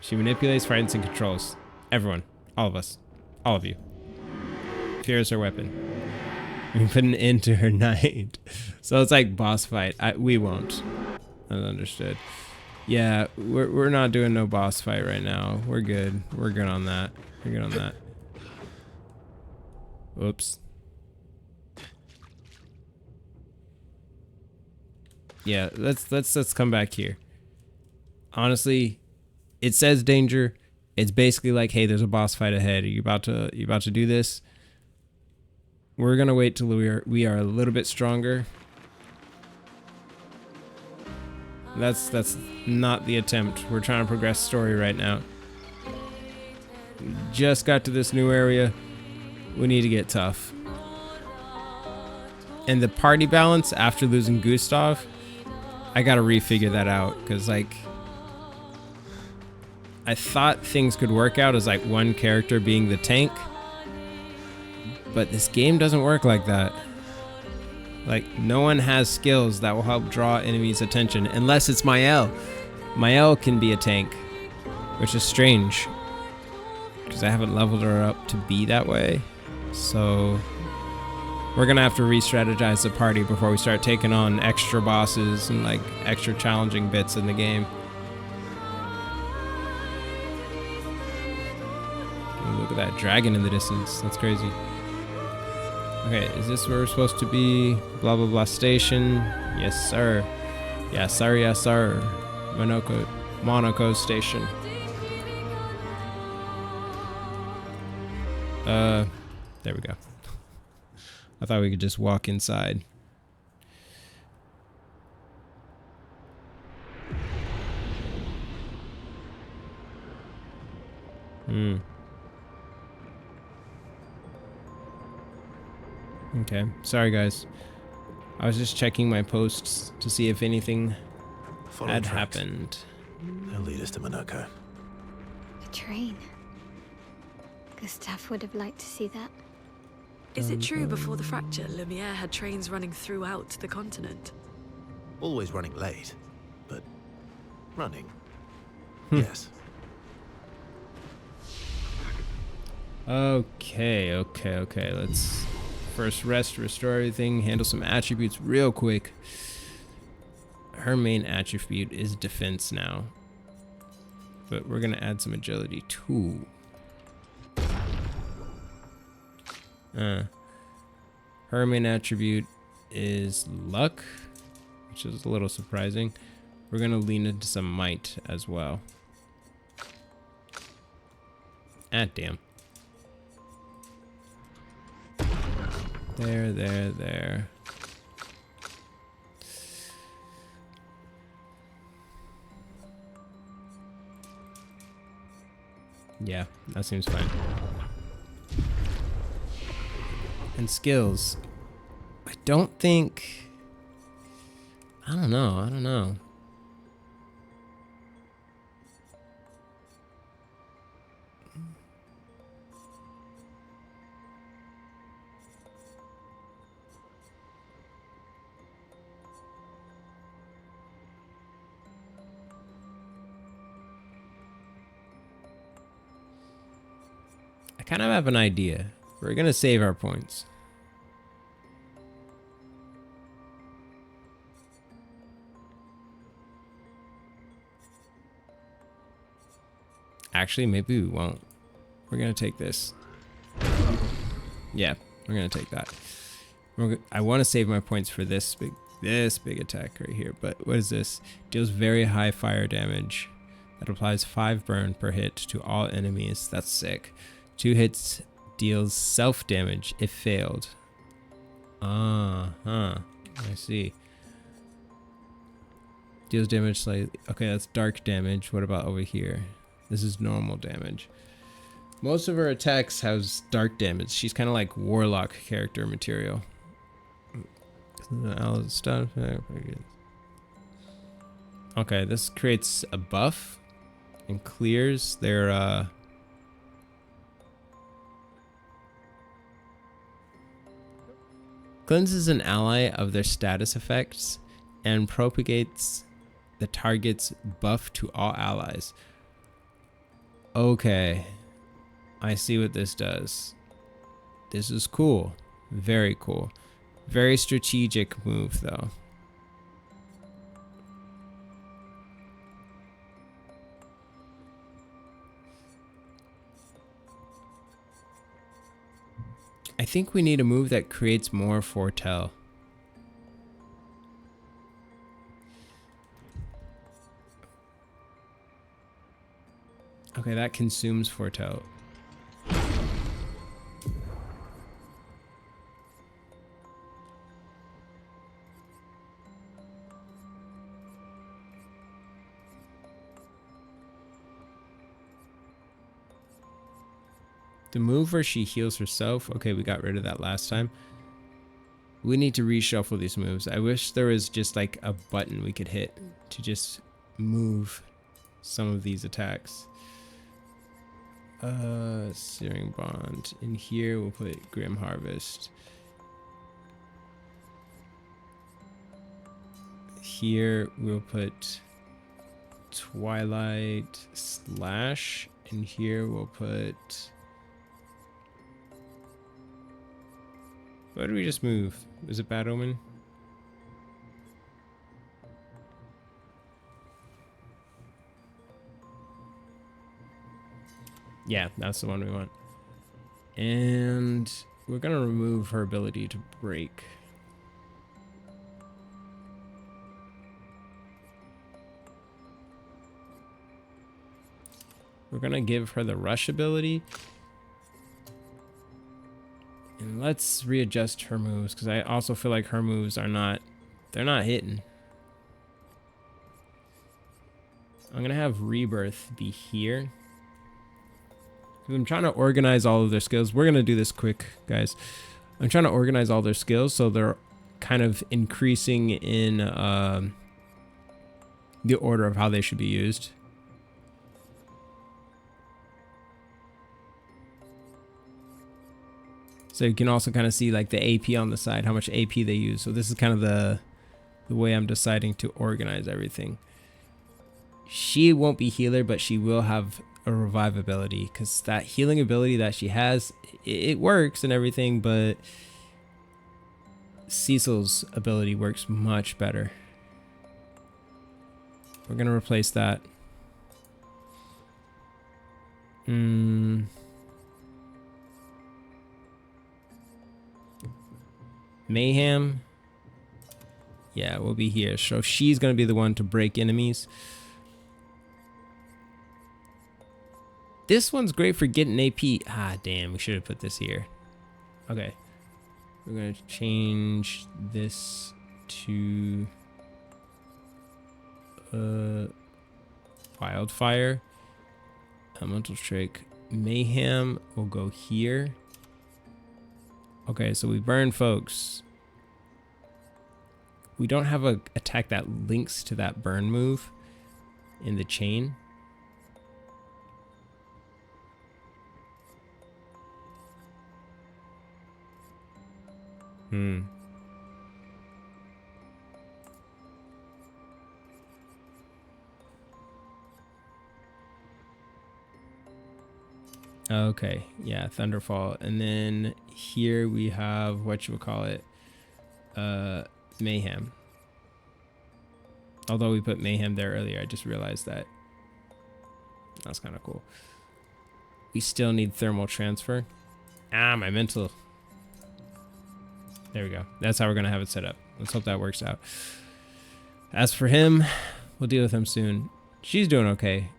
She manipulates, frightens, and controls. Everyone. All of us. All of you. Fear is her weapon. We put an end to her night. So it's like boss fight. We won't. That's understood. Yeah, we're not doing no boss fight right now. We're good. We're good on that. We're good on that. Whoops. Yeah, let's come back here. Honestly, it says danger. It's basically like, hey, there's a boss fight ahead. Are you about to do this? We're gonna wait till we are a little bit stronger. That's not the attempt. We're trying to progress story right now. Just got to this new area. We need to get tough. And the party balance after losing Gustav, I gotta refigure that out, because like I thought things could work out as like one character being the tank, but this game doesn't work like that. Like, no one has skills that will help draw enemies' attention unless it's Mael. Mael can be a tank, which is strange because I haven't leveled her up to be that way. So we're gonna have to re-strategize the party before we start taking on extra bosses and like extra challenging bits in the game. Ooh, look at that dragon in the distance. That's crazy. Okay, is this where we're supposed to be? Blah, blah, blah station. Yes, sir. Yes, sir, yes, sir. Monaco station. There we go. I thought we could just walk inside. Okay, sorry guys. I was just checking my posts to see if anything had happened. They'll lead us to Monaco. A train. Gustav would have liked to see that. Is it true before the fracture, Lumiere had trains running throughout the continent? Always running late, but running. Yes. Okay. Let's first restore everything, handle some attributes real quick. Her main attribute is defense now, but we're gonna add some agility too. Her main attribute is luck, which is a little surprising. We're gonna lean into some might as well. Ah, damn. There. Yeah, that seems fine. And skills. I don't know. kind of have an idea. We're gonna save our points. Actually, maybe we won't. We're gonna take this. Yeah, we're gonna take that. I want to save my points for this big attack right here. But what is this? Deals very high fire damage. That applies 5 burn per hit to all enemies. That's sick. 2 hits deals self damage if failed. I see. Deals damage slightly. Okay, that's dark damage. What about over here? This is normal damage. Most of her attacks has dark damage. She's kind of like warlock character material. Okay, this creates a buff and clears their cleanses an ally of their status effects and propagates the target's buff to all allies. Okay, I see what this does. This is cool. Very cool. Very strategic move, though. I think we need a move that creates more foretell. Okay, that consumes foretell. The move where she heals herself. Okay, we got rid of that last time. We need to reshuffle these moves. I wish there was just like a button we could hit to just move some of these attacks. Searing Bond. In here we'll put Grim Harvest. Here we'll put Twilight Slash. And here we'll put... What did we just move? Was it Bad Omen? Yeah, that's the one we want. And we're gonna remove her ability to break. We're gonna give her the rush ability. And let's readjust her moves, because I also feel like her moves are not, they're not hitting. I'm gonna have Rebirth be here. I'm trying to organize all of their skills. We're gonna do this quick, guys. I'm trying to organize all their skills so they're kind of increasing in the order of how they should be used. So you can also kind of see like the AP on the side, how much AP they use. So this is kind of the way I'm deciding to organize everything. She won't be healer, but she will have a revive ability, because that healing ability that she has, it works and everything, but Cecil's ability works much better. We're gonna replace that. Mayhem. Yeah, we'll be here. So she's gonna be the one to break enemies. This one's great for getting AP. Ah, damn, we should have put this here. Okay. We're gonna change this to Wildfire. Elemental Strike. Mayhem will go here. Okay, so we burn folks. We don't have a attack that links to that burn move in the chain. Okay, yeah, Thunderfall. And then here we have, what you would call it, Mayhem. Although we put Mayhem there earlier, I just realized that. That's kind of cool. We still need thermal transfer. Ah, my mental. There we go. That's how we're going to have it set up. Let's hope that works out. As for him, we'll deal with him soon. She's doing okay.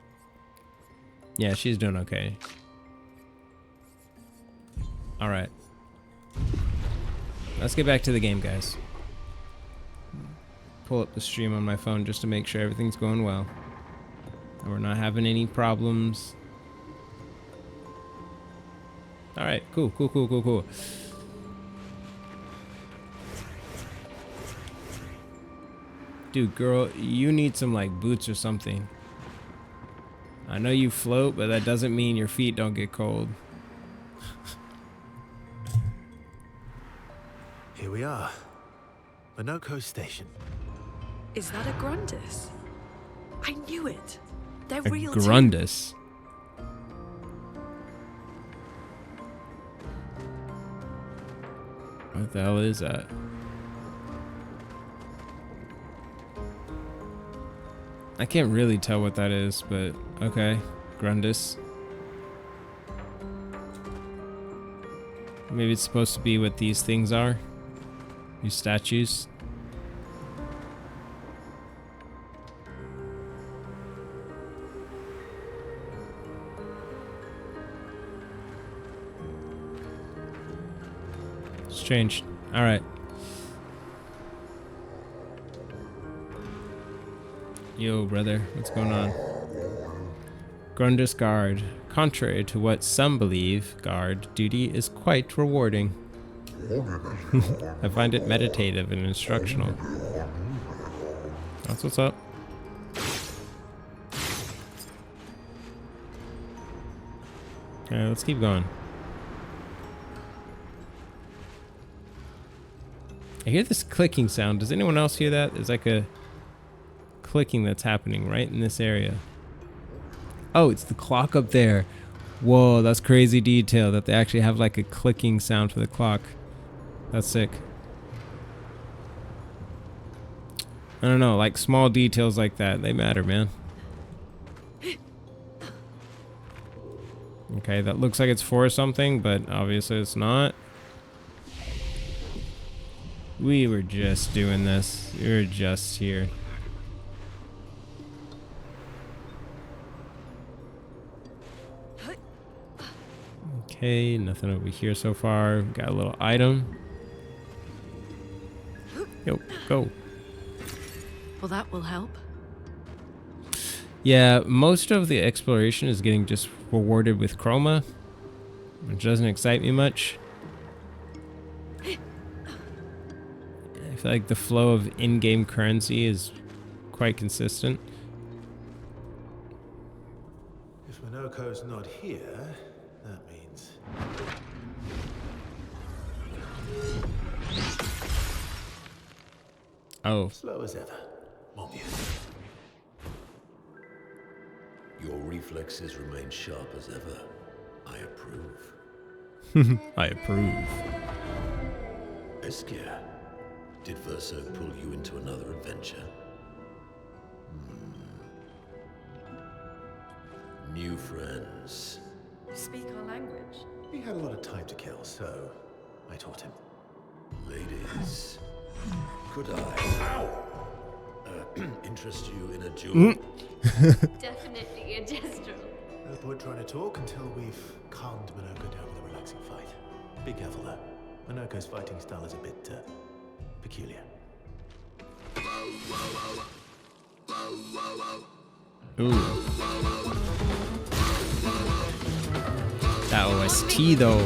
Yeah, she's doing okay. All right. Let's get back to the game, guys. Pull up the stream on my phone just to make sure everything's going well. And we're not having any problems. All right, cool. Dude, girl, you need some like boots or something. I know you float, but that doesn't mean your feet don't get cold. Here we are. Minoko Station. Is that a Grundis? I knew it. They're A real too. Grundis. What the hell is that? I can't really tell what that is, but okay. Grundis. Maybe it's supposed to be what these things are. These statues. Strange. All right. Yo, brother, what's going on? Grundis Guard. Contrary to what some believe, guard duty is quite rewarding. I find it meditative and instructional. That's what's up. Alright, let's keep going. I hear this clicking sound. Does anyone else hear that? There's like a clicking that's happening right in this area. Oh, it's the clock up there. Whoa, that's crazy detail that they actually have like a clicking sound for the clock. That's sick. I don't know, like small details like that, they matter, man. Okay, that looks like it's for something, but obviously it's not. We were just doing this. We were just here. Okay, nothing over here so far. Got a little item. Yo, go. Well, that will help. Yeah, most of the exploration is getting just rewarded with chroma, which doesn't excite me much. I feel like the flow of in-game currency is quite consistent. If Minoko's not here, that means... Oh. Slow as ever. More music. Your reflexes remain sharp as ever. I approve. I approve. Eskia, did Verso pull you into another adventure? New friends. You speak our language. He had a lot of time to kill, so I taught him. Ladies, could I interest you in a duel? Definitely a gestural. No point trying to talk until we've calmed Minoko down with a relaxing fight. Be careful though. Minoko's fighting style is a bit peculiar. Ooh. That OST though.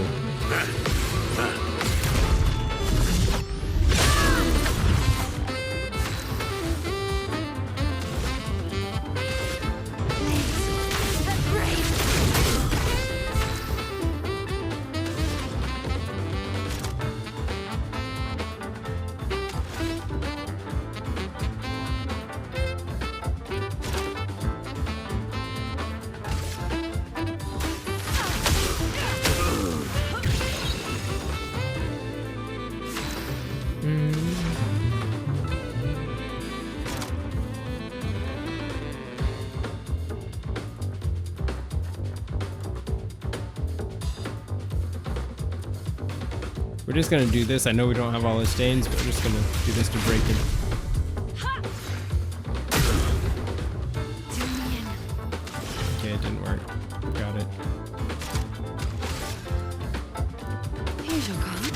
We're just gonna do this. I know we don't have all the stains, but we're just gonna do this to break it. Okay, it didn't work. Got it. Here's your card.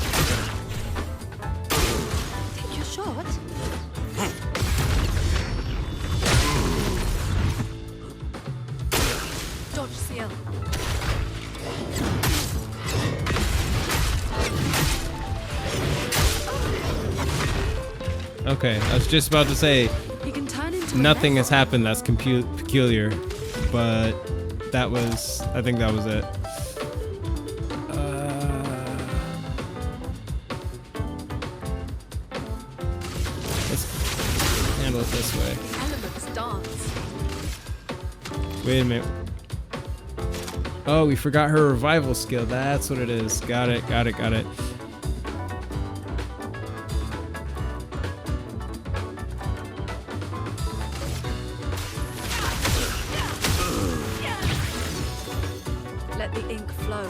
Take your shot. Dodge seal. Okay, I was just about to say You can turn into nothing a has happened that's peculiar, but that was, I think that was it. Let's handle it this way. elements dance. Wait a minute. Oh, we forgot her revival skill. That's what it is. Got it, got it, got it. Let the ink flow.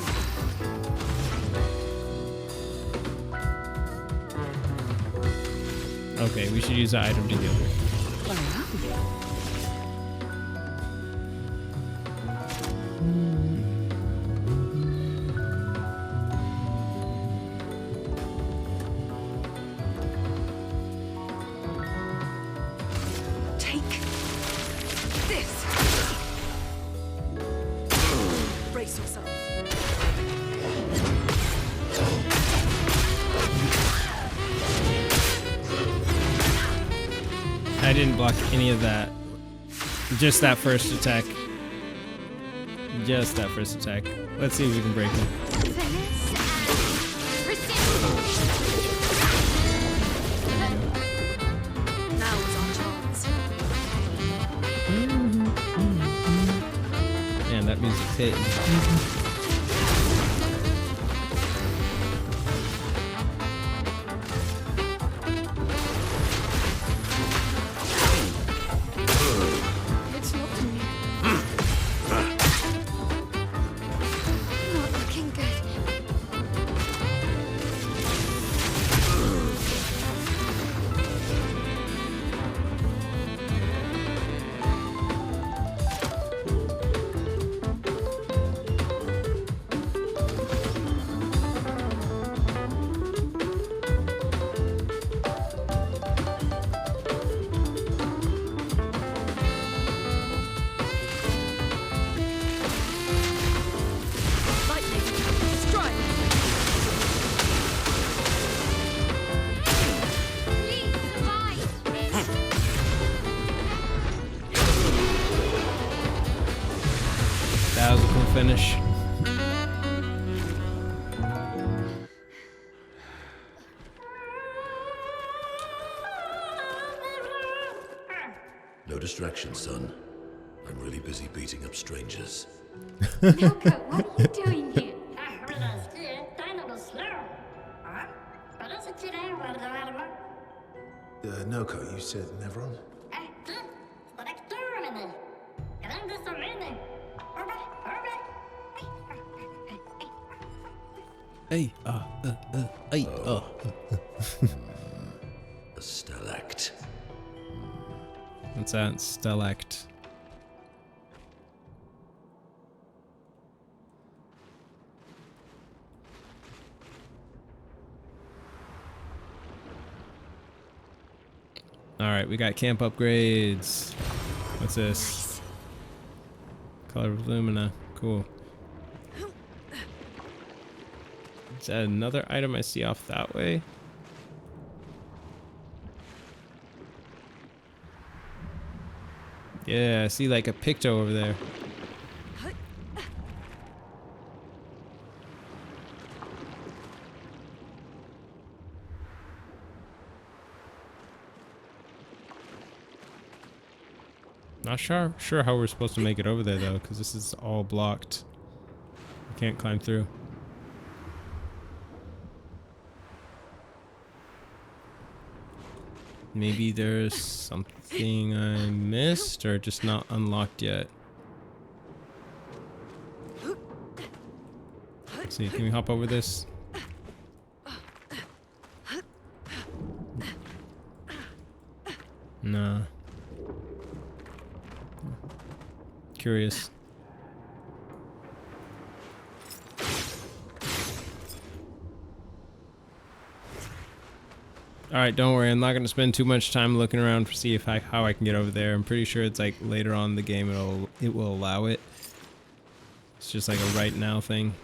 Okay, we should use the item to heal her. Take this. Brace yourself. I didn't block any of that. Just that first attack. Just that first attack. Let's see if we can break him. Now is our chance. Man, that music's hitting. It's not me. Not looking good. Lightning. Strike. Please survive. That was a cool finish. No distraction, son. I'm really busy beating up strangers. Noko, what are you doing here? Noko, you said Nevron? Hey, hey, A stalact. What's that? Stellact. Alright, we got camp upgrades. What's this? Color of Lumina. Cool. Is that another item I see off that way? Yeah, I see like a picto over there. Not sure how we're supposed to make it over there though, because this is all blocked. We can't climb through. Maybe there's something I missed or just not unlocked yet. Let's see, can we hop over this? Nah. Curious. Alright, don't worry. I'm not going to spend too much time looking around to see if how I can get over there. I'm pretty sure it's like later on in the game it will allow it. It's just like a right now thing.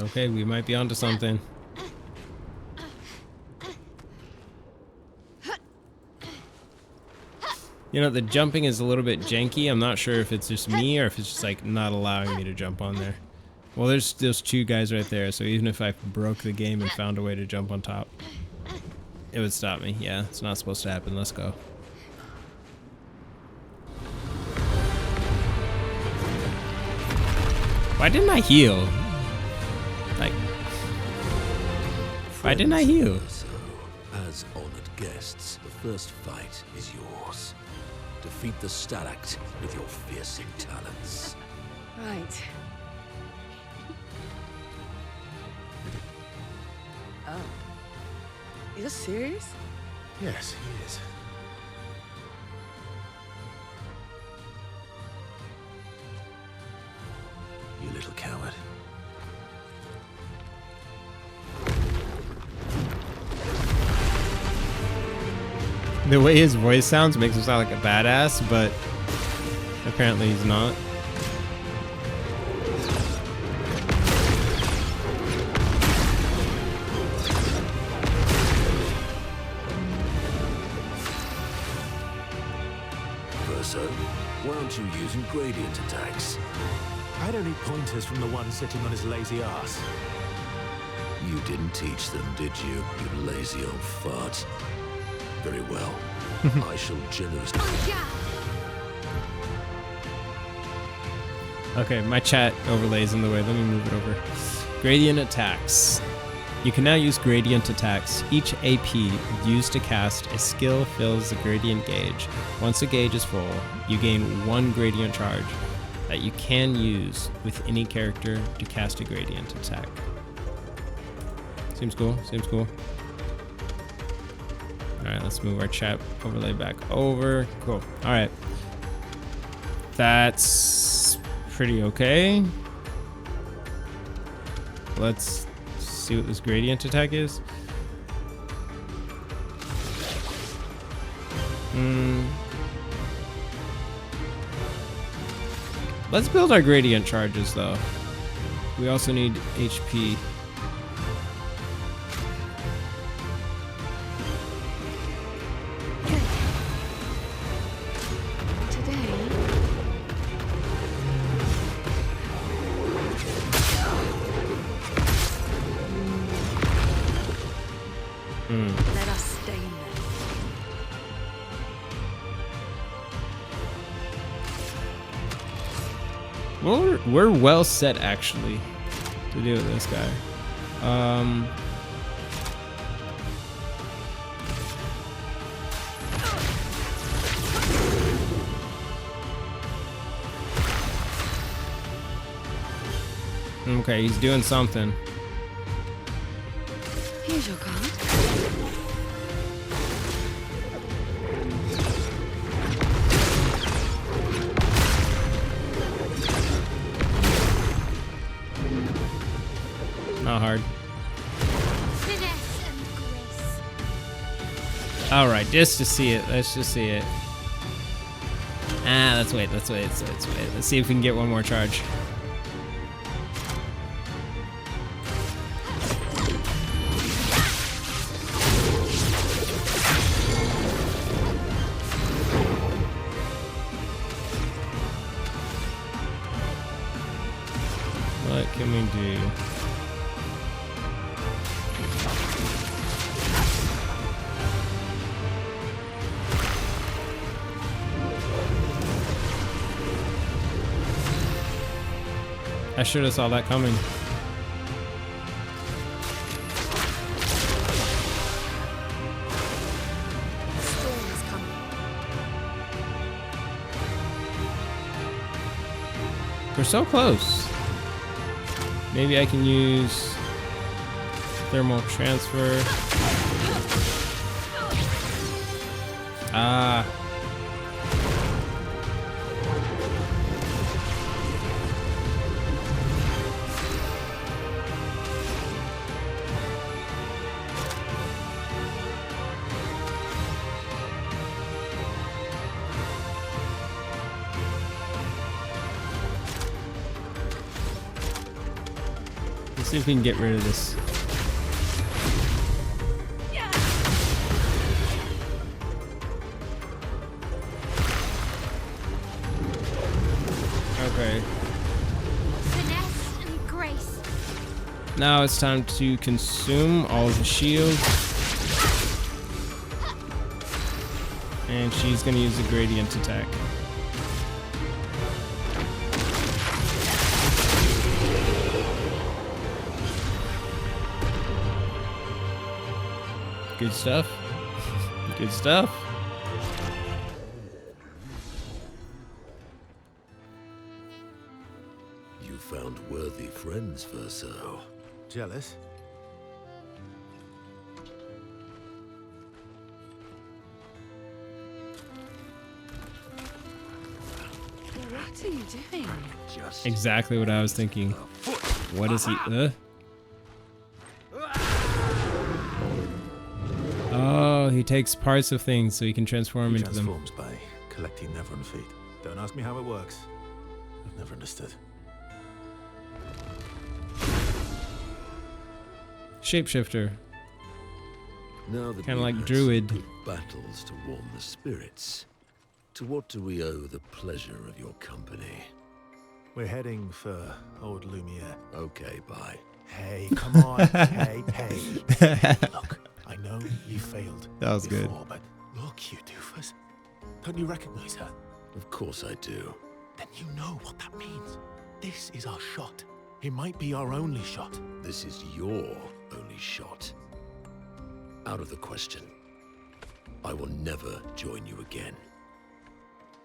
Okay, we might be onto something. You know, the jumping is a little bit janky. I'm not sure if it's just me or if it's just like not allowing me to jump on there. Well, there's those two guys right there, so even if I broke the game and found a way to jump on top, it would stop me. Yeah, it's not supposed to happen. Let's go. Why didn't I heal? Like, why didn't I heal? So, as honored guests, the first fight is yours. Defeat the Stalact with your fearsome talents. Right. Oh. You're serious? Yes, he is. You little coward. The way his voice sounds makes him sound like a badass, but apparently he's not. Verso, why aren't you using gradient attacks? I don't need pointers from the one sitting on his lazy ass. You didn't teach them, did you, you lazy old fart? Very well. I shall generously... Okay, my chat overlays in the way. Let me move it over. Gradient attacks. You can now use gradient attacks. Each AP used to cast a skill fills the gradient gauge. Once the gauge is full, you gain 1 gradient charge that you can use with any character to cast a gradient attack. Seems cool. Seems cool. Alright, let's move our chat overlay back over. Cool. Alright. That's pretty okay. Let's see what this gradient attack is. Let's build our gradient charges though. We also need HP. Let us stay in there. Well, we're well set actually to deal with this guy. Okay, he's doing something. Here's your card. Not hard. Finesse and grace. All right, just to see it. Let's just see it. Let's wait. Let's wait. Let's see if we can get one more charge. What can we do? I should have saw that coming. The storm is coming. We're so close. Maybe I can use thermal transfer. Ah. Let's see if we can get rid of this. Okay. Finesse and grace. Now it's time to consume all of the shields. And she's gonna use a gradient attack. Good stuff. Good stuff. You found worthy friends, Verso. Jealous? What are you doing? Just Exactly what I was thinking. What is he? Oh, he takes parts of things so he can transform He into them. transforms by collecting Neverun feet. Don't ask me how it works. I've never understood. Shapeshifter. now that Kinda we've like had Druid. some good battles to warm the spirits. To what do we owe the pleasure of your company? We're heading for old Lumiere. Okay, bye. Hey, come on. Hey. Look, I know you failed That was before, good. but look, you doofus. Don't you recognize her? Of course I do. Then you know what that means. This is our shot. It might be our only shot. This is your only shot. Out of the question. I will never join you again.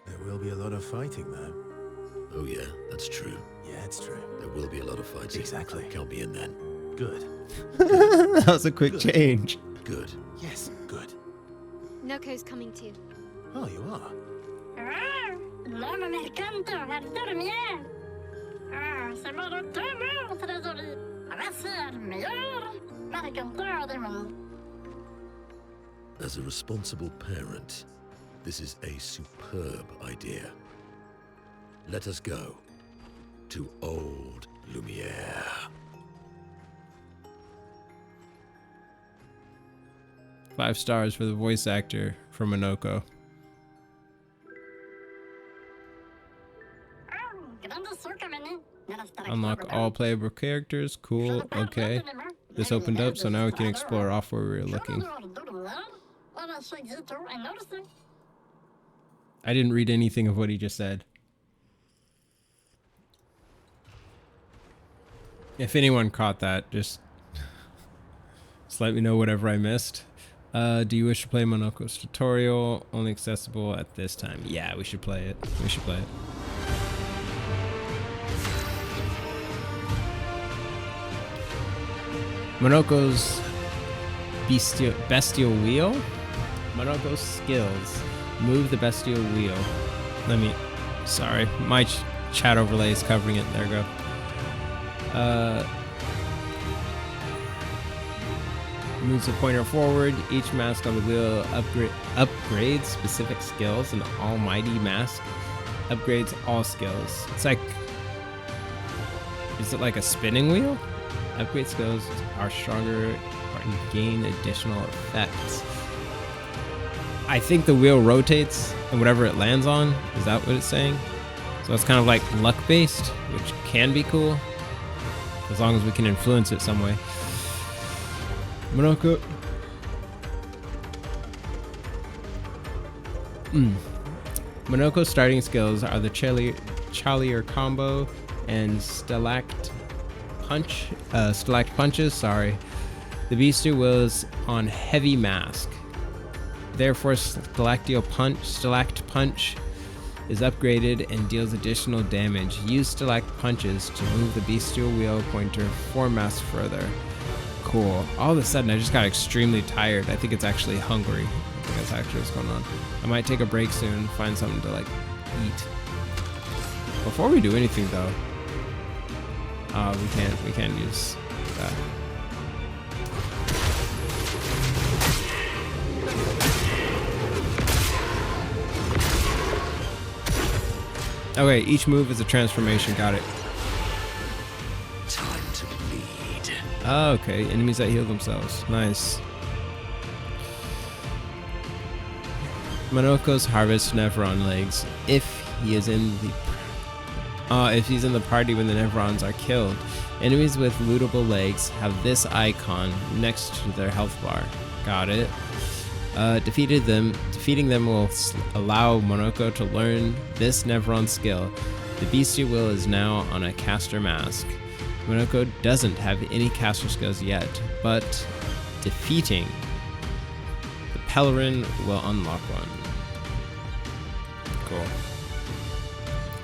There will be a lot of fighting, though. Oh yeah, that's true. Yeah, it's true. There will be a lot of fighting. Exactly. Count me in then. Good. That was a quick Good. change. Good. Yes, good. Noko's coming too. Oh, you are? L'homme mercanto har dormir. C'est bara dömer trésorier. Avasser meilleur. Mercanto demon. As a responsible parent, this is a superb idea. Let us go to old Lumiere. Five stars for the voice actor for Monoko. Grande suka meni. Unlock all playable characters. Cool. Okay. This opened up, so now we can explore off where we were looking. I didn't read anything of what he just said. If anyone caught that, just let me know whatever I missed. Do you wish to play Monoko's tutorial? Only accessible at this time. Yeah, we should play it. We should play it. Monoko's bestial wheel. Monoko's skills. Move the bestial wheel. Sorry, my chat overlay is covering it. There we go. Moves the pointer forward. Each mask on the wheel upgrades specific skills. An almighty mask upgrades all skills. It's like, is it like a spinning wheel? Upgrade skills are stronger and gain additional effects. I think the wheel rotates and whatever it lands on, is that what it's saying? So it's kind of like luck based, which can be cool as long as we can influence it some way. Monoko. Monoko's starting skills are the Chalier combo and Stalakt punches. Sorry, the bestial wheel is on heavy mask. Therefore, Stalakt punch is upgraded and deals additional damage. Use stalak punches to move the bestial wheel pointer 4 mass further. Cool. All of a sudden, I just got extremely tired. I think it's actually hungry. I think that's actually what's going on. I might take a break soon, find something to like eat. Before we do anything though, we can't use that. Okay, each move is a transformation. Got it. Time to bleed. Oh, okay, enemies that heal themselves. Nice. Monoko's harvest Nevron legs if he's in the party when the Nevrons are killed. Enemies with lootable legs have this icon next to their health bar. Got it. Defeating them will allow Monoko to learn this Nevron skill. The bestial will is now on a caster mask. Monoko doesn't have any caster skills yet, but defeating the Pellerin will unlock one. Cool.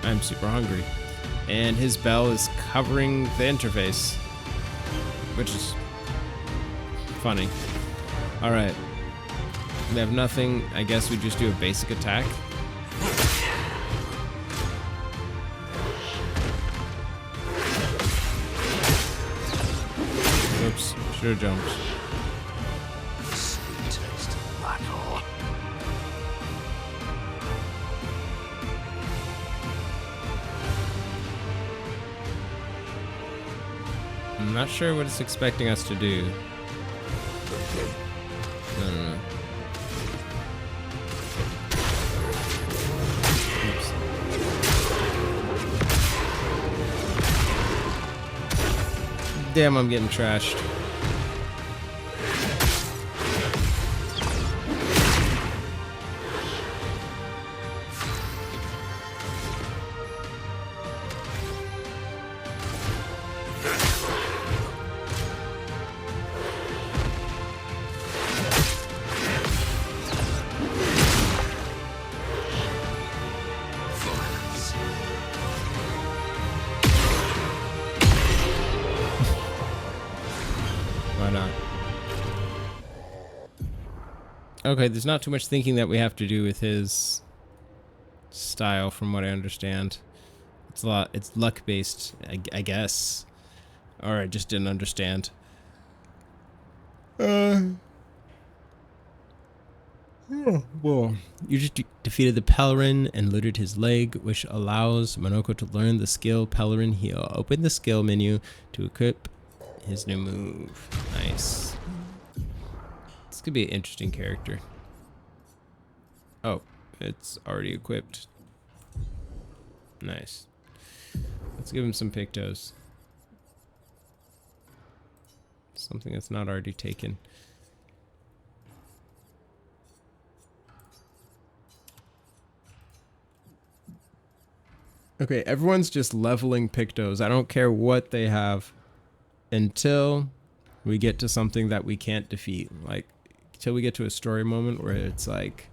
I'm super hungry. And his bell is covering the interface, which is funny. Alright. We have nothing. I guess we just do a basic attack. Oops. Should have jumped. Sweet taste of battle. I'm not sure what it's expecting us to do. No. Oops. Damn, I'm getting trashed. Why not? Okay, there's not too much thinking that we have to do with his style, from what I understand. It's luck based, I guess. Or I just didn't understand. Well, you just defeated the Pellerin and looted his leg, which allows Monoko to learn the skill Pellerin Heal. Open the skill menu to equip his new move. Nice. This could be an interesting character. Oh, it's already equipped. Nice. Let's give him some pictos. Something that's not already taken. Okay, everyone's just leveling pictos. I don't care what they have until we get to something that we can't defeat. Like, until we get to a story moment where it's like,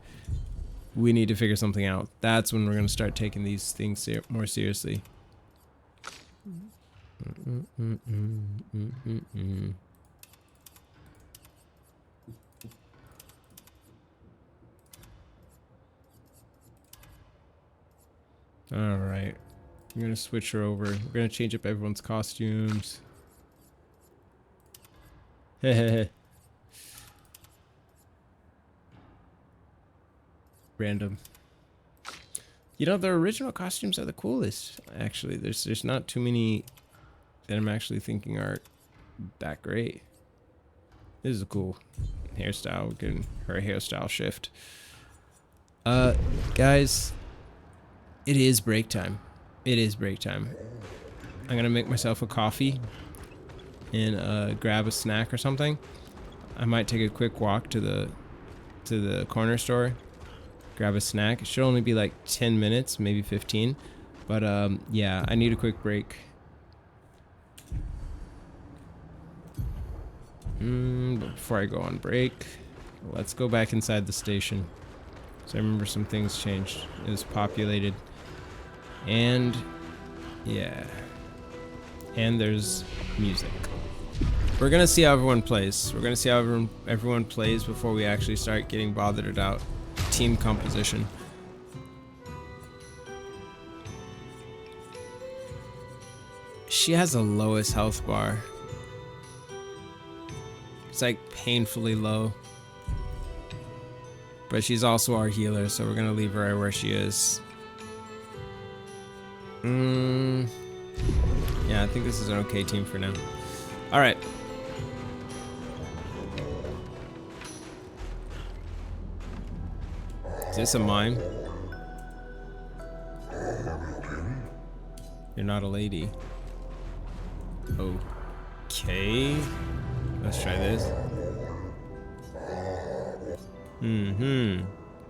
we need to figure something out. That's when we're going to start taking these things more seriously. Alright. I'm going to switch her over. We're going to change up everyone's costumes. Hehehe. Random. You know, the original costumes are the coolest, actually. There's not too many that I'm actually thinking are that great. This is a cool hairstyle. We're getting her hairstyle shift. Guys, it is break time. It is break time. I'm gonna make myself a coffee and grab a snack or something. I might take a quick walk to the corner store, grab a snack. It should only be like 10 minutes, maybe 15. But yeah, I need a quick break. But before I go on break, let's go back inside the station. So I remember some things changed. It was populated. And yeah. And there's music. We're gonna see how everyone plays. We're gonna see how everyone plays before we actually start getting bothered about team composition. She has the lowest health bar. It's like painfully low. But she's also our healer, so we're gonna leave her right where she is. Yeah, I think this is an okay team for now. Alright. Is this a mime? You're not a lady. Okay. Let's try this.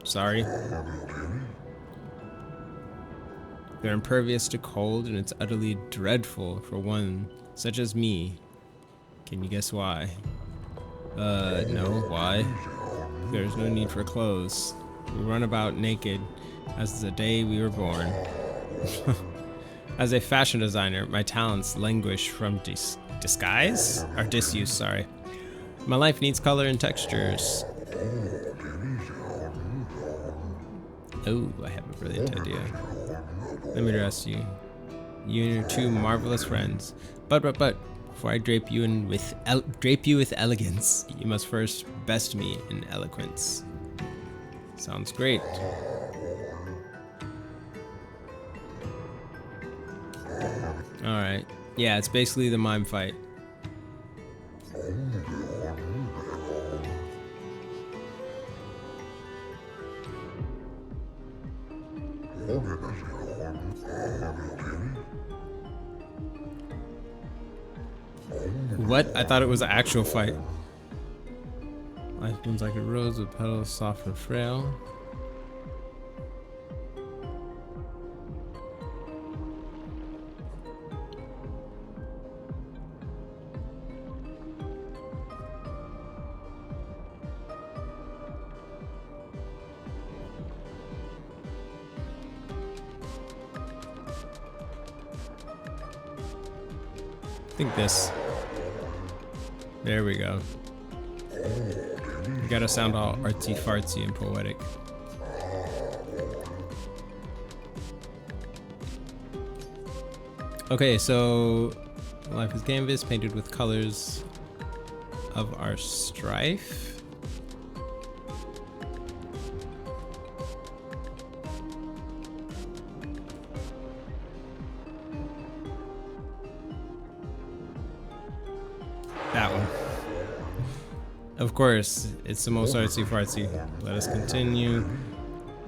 Sorry. They're impervious to cold, and it's utterly dreadful for one such as me. Can you guess why? No. Why? There's no need for clothes. We run about naked as the day we were born. As a fashion designer, my talents languish from disguise? Or disuse, sorry. My life needs color and textures. Oh, I have a brilliant idea. Let me address you. You and your two marvelous friends. But, before I drape you with elegance, you must first best me in eloquence. Sounds great. Alright. Yeah, it's basically the mime fight. What? I thought it was an actual fight. Life blooms like a rose with petals soft and frail. I think this. There we go. You gotta sound all artsy fartsy and poetic. Okay, so life is canvas painted with colors of our strife. That one. Of course, it's the most artsy fartsy. Let us continue.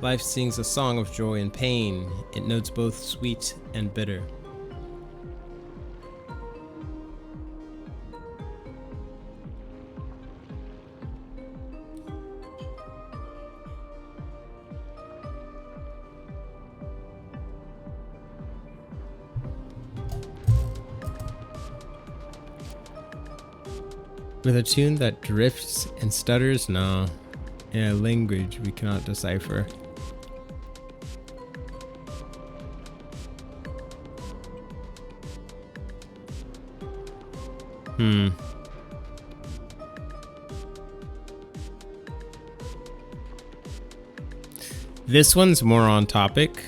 Life sings a song of joy and pain. It notes both sweet and bitter. With a tune that drifts and stutters, no. In a language we cannot decipher. This one's more on topic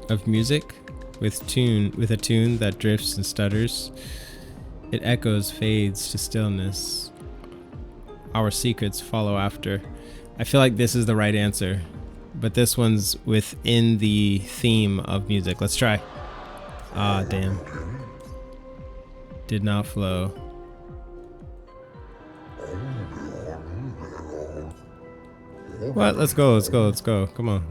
of music, with a tune that drifts and stutters. It echoes, fades to stillness. Our secrets follow after. I feel like this is the right answer, but this one's within the theme of music. Let's try. Ah, damn. Did not flow. What? Let's go, let's go, let's go. Come on.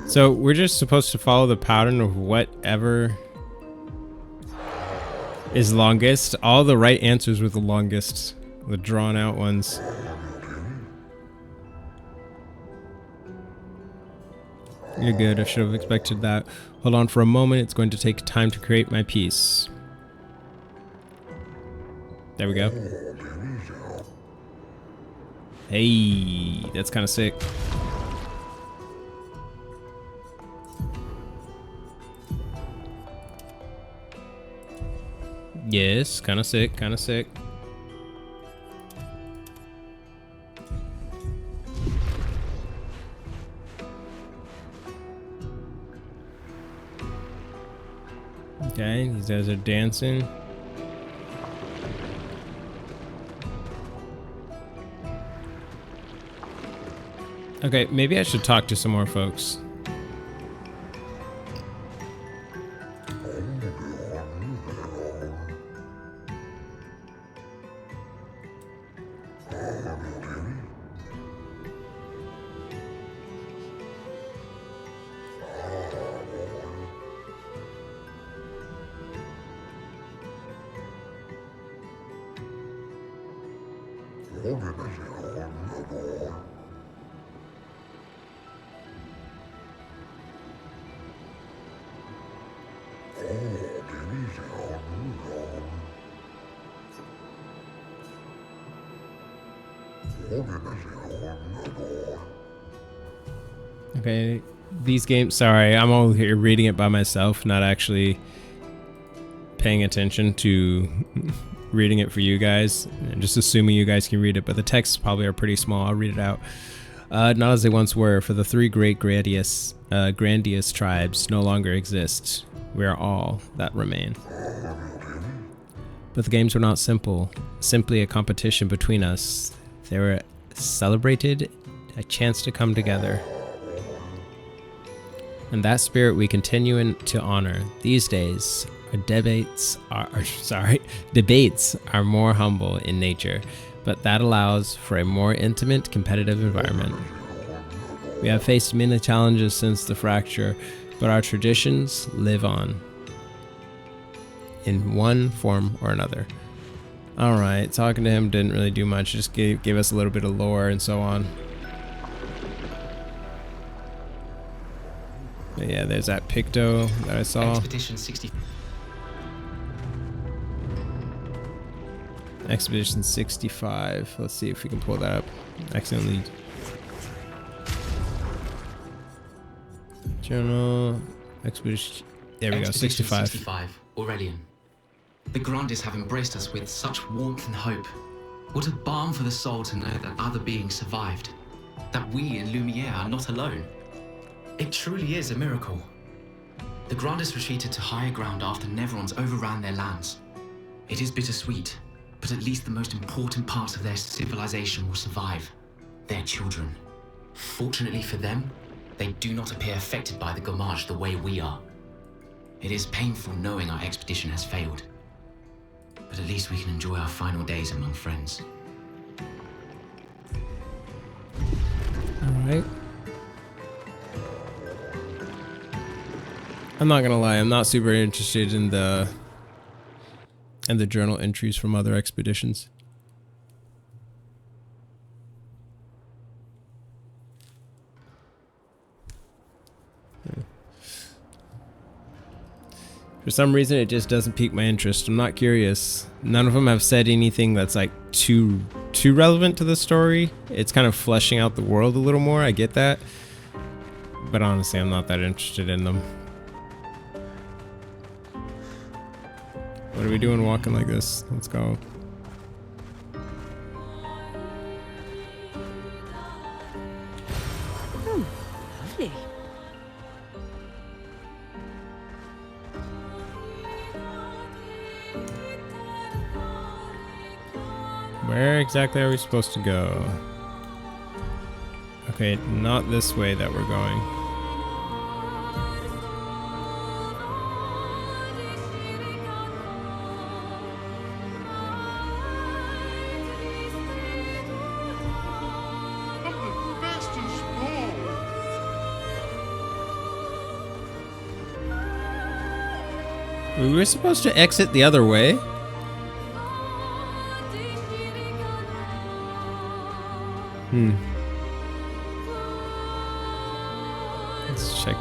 So we're just supposed to follow the pattern of whatever is longest. All the right answers were the longest, the drawn out ones. You're good. I should have expected that. Hold on for a moment. It's going to take time to create my piece. There we go. Hey, that's kind of sick. Yes, kind of sick, kind of sick. Okay, these guys are dancing. Okay, maybe I should talk to some more folks. Okay, these games, sorry, I'm all here reading it by myself, not actually paying attention to reading it for you guys, and just assuming you guys can read it, but the texts probably are pretty small. I'll read it out. Not as they once were, for the three great grandiose tribes no longer exist. We are all that remain. But the games were not simply a competition between us. They were celebrated, a chance to come together. And that spirit we continue to honor. These days, our debates are more humble in nature, but that allows for a more intimate, competitive environment. We have faced many challenges since the fracture, but our traditions live on in one form or another. All right, talking to him didn't really do much, just gave us a little bit of lore and so on. But yeah, there's that Picto that I saw. Expedition 65. Let's see if we can pull that up. Accidentally. Journal. Expedition. There we go. 65. 65. Aurelian. The Grandes have embraced us with such warmth and hope. What a balm for the soul to know that other beings survived. That we in Lumiere are not alone. It truly is a miracle. The Grandes retreated to higher ground after Neverons overran their lands. It is bittersweet, but at least the most important parts of their civilization will survive. Their children. Fortunately for them, they do not appear affected by the Gomage the way we are. It is painful knowing our expedition has failed. But at least we can enjoy our final days among friends. Alright. I'm not gonna lie, I'm not super interested in the journal entries from other expeditions. For some reason, it just doesn't pique my interest. I'm not curious. None of them have said anything that's like too relevant to the story. It's kind of fleshing out the world a little more. I get that, but honestly, I'm not that interested in them. What are we doing walking like this? Let's go. Lovely. Where exactly are we supposed to go? Okay, not this way that we're going. We were supposed to exit the other way? Let's check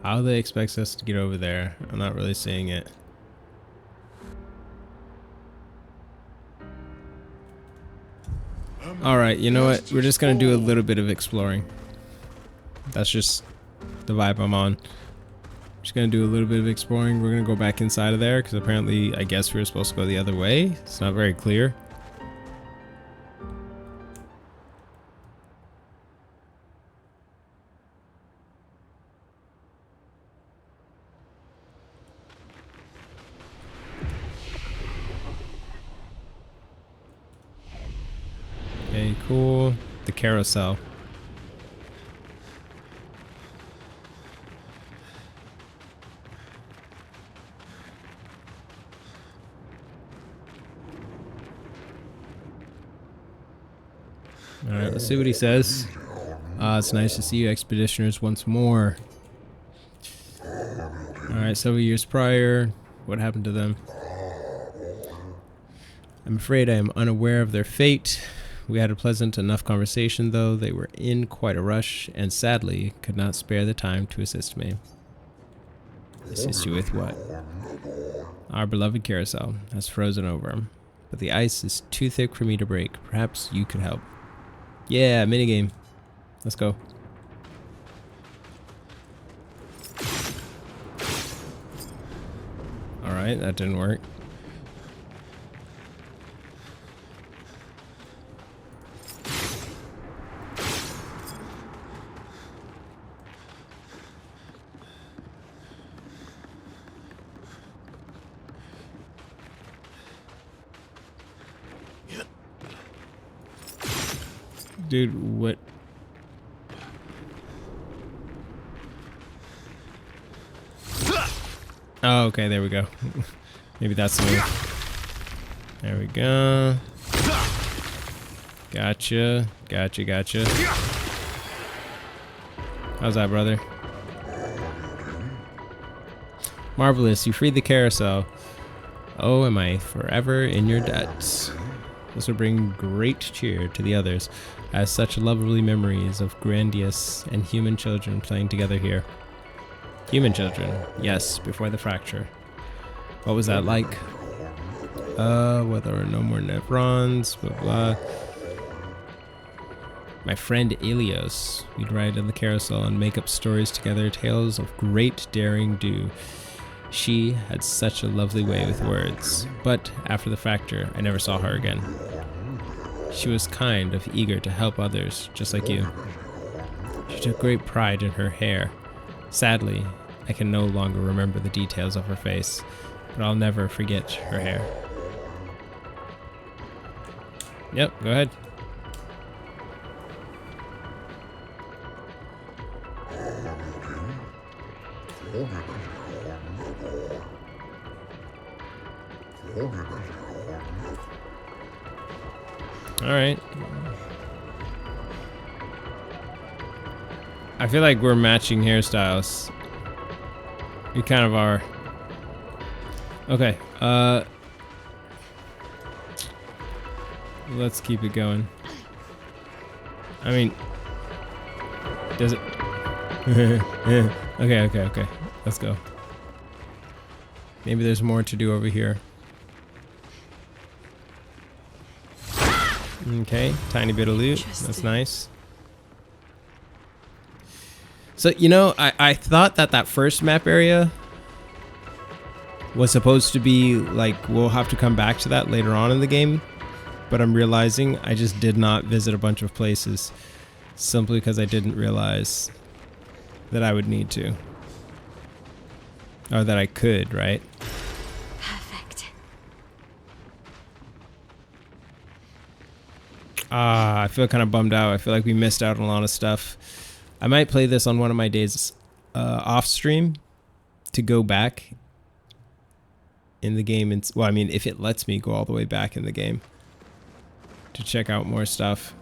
How they expect us to get over there? I'm not really seeing it. Alright, you know what? We're just gonna do a little bit of exploring. That's just the vibe I'm on. Just gonna do a little bit of exploring. We're gonna go back inside of there because apparently I guess we were supposed to go the other way. It's not very clear. Okay, cool. The carousel. Alright, let's see what he says. It's nice to see you expeditioners once more. Alright, several years prior, what happened to them? I'm afraid I am unaware of their fate. We had a pleasant enough conversation, though they were in quite a rush, and sadly could not spare the time to assist me. Assist you with what? Our beloved carousel has frozen over, but the ice is too thick for me to break. Perhaps you could help. Yeah, minigame. Let's go. Alright, that didn't work. Dude, what? Oh, okay, there we go. Maybe that's the move. There we go. Gotcha. Gotcha. How's that, brother? Marvelous, you freed the carousel. Oh, am I forever in your debt. This will bring great cheer to the others, as such lovely memories of grandiose and human children playing together here. Human children, yes, before the fracture. What was that like? Well, there were no more nevrons, blah blah. My friend Elios, we'd ride in the carousel and make up stories together, tales of great daring do. She had such a lovely way with words, but after the fracture, I never saw her again. She was kind of eager to help others, just like you. She took great pride in her hair. Sadly, I can no longer remember the details of her face, but I'll never forget her hair. Yep, go ahead. Alright. I feel like we're matching hairstyles. We kind of are. Okay, let's keep it going. I mean, does it? Okay. Let's go. Maybe there's more to do over here. Okay, tiny bit of loot. That's nice. So, you know, I thought that first map area was supposed to be like, we'll have to come back to that later on in the game. But I'm realizing I just did not visit a bunch of places simply because I didn't realize that I would need to. Or that I could, right? Perfect. I feel kind of bummed out. I feel like we missed out on a lot of stuff. I might play this on one of my days off stream to go back in the game. And, well, I mean, if it lets me go all the way back in the game to check out more stuff.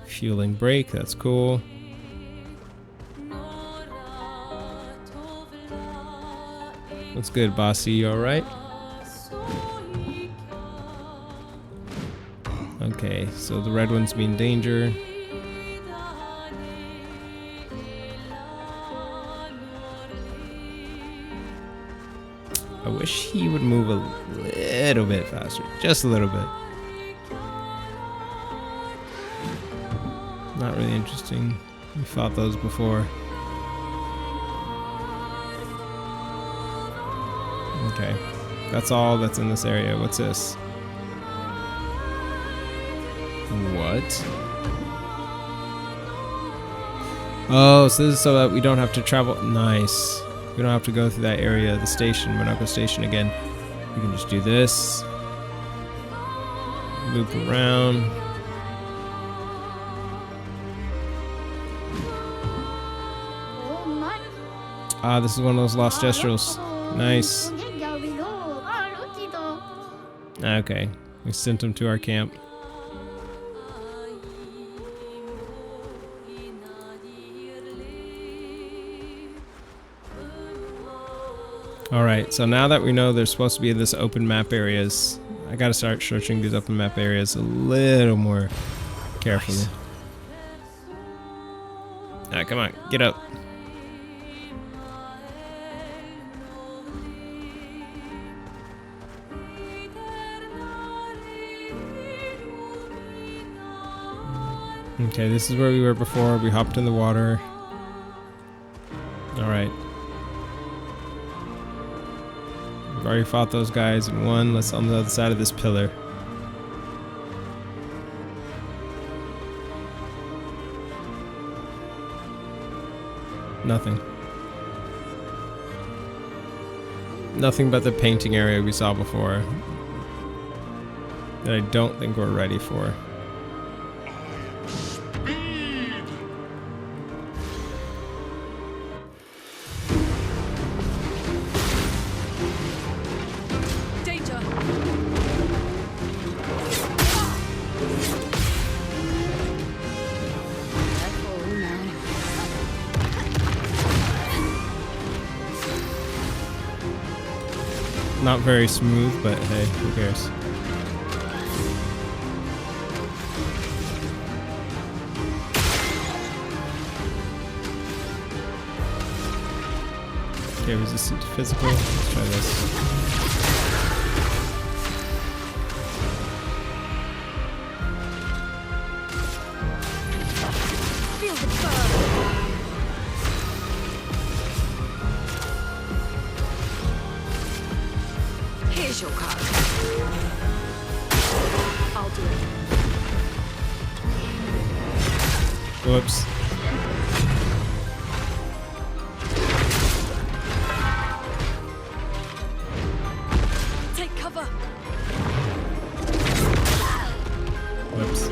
Fueling brake, that's cool. What's good, bossy? You alright? Oh, Okay, so the red ones mean danger. I wish he would move a little bit faster. Just a little bit. Not really interesting. We fought those before. Okay. That's all that's in this area. What's this? What? Oh, so this is so that we don't have to travel. Nice. We don't have to go through that area, the station, Monoko Station again. We can just do this. Loop around. Ah, this is one of those lost gestrels. Nice. Okay, we sent him to our camp. Alright, so now that we know they're supposed to be in this open map areas, I gotta start searching these open map areas a little more carefully. Nice. Alright, come on, get up. Okay, this is where we were before. We hopped in the water. Alright. We've already fought those guys and won. Let's on the other side of this pillar. Nothing. Nothing but the painting area we saw before. That I don't think we're ready for. Not very smooth, but hey, who cares? Okay, resistant to physical. Let's try this. Feel the burn. Here's your card. I'll do it. Whoops. Take cover. Whoops.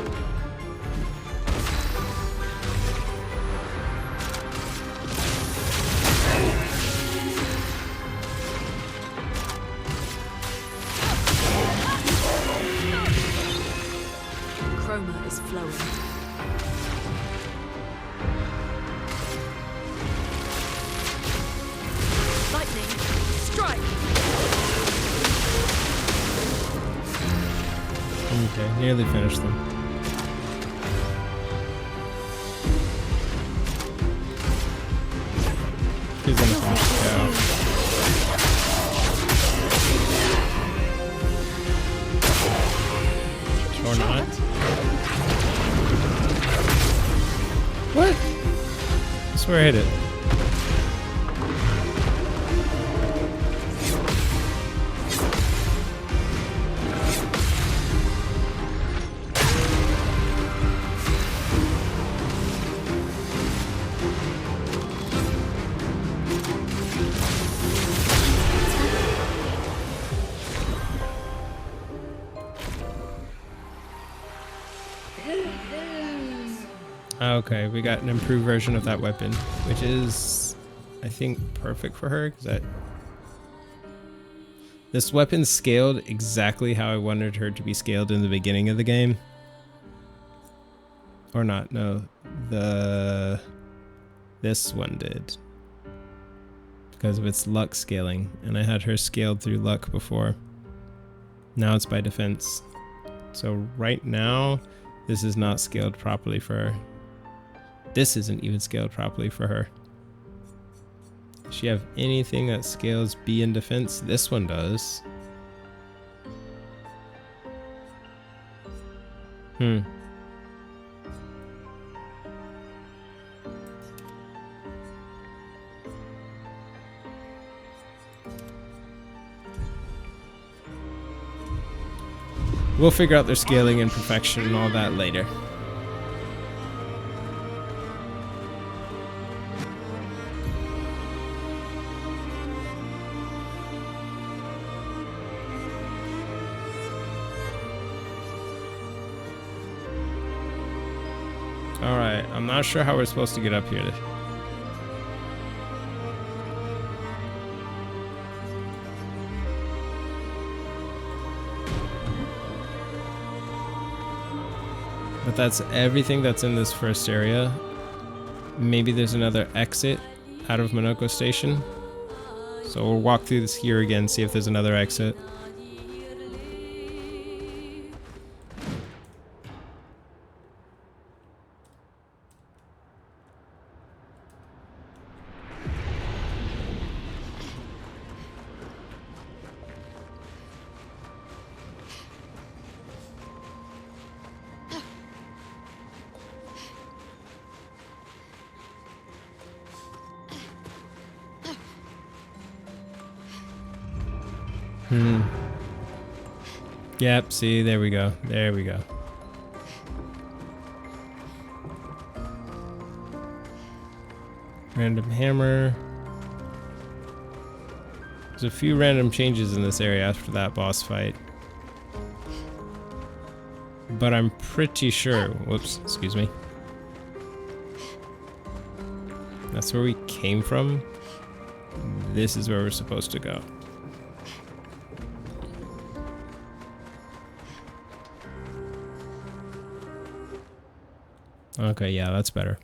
Chroma is flowing. Lightning, strike! Okay, nearly finished them. He's gonna finish the cow. Or not. What? I swear I hit it. Okay, we got an improved version of that weapon, which is, I think, perfect for her. Cause this weapon's scaled exactly how I wanted her to be scaled in the beginning of the game. Or not, no. This one did. Because of its luck scaling, and I had her scaled through luck before. Now it's by defense. So right now, this is not scaled properly for her. This isn't even scaled properly for her. Does she have anything that scales B in defense? This one does. We'll figure out their scaling and perfection and all that later. Alright, I'm not sure how we're supposed to get up here. But that's everything that's in this first area. Maybe there's another exit out of Monoko Station. So we'll walk through this here again, see if there's another exit. Yep, see, there we go. There we go. Random hammer. There's a few random changes in this area after that boss fight. But I'm pretty sure, whoops, excuse me. That's where we came from. This is where we're supposed to go. Okay, yeah, that's better.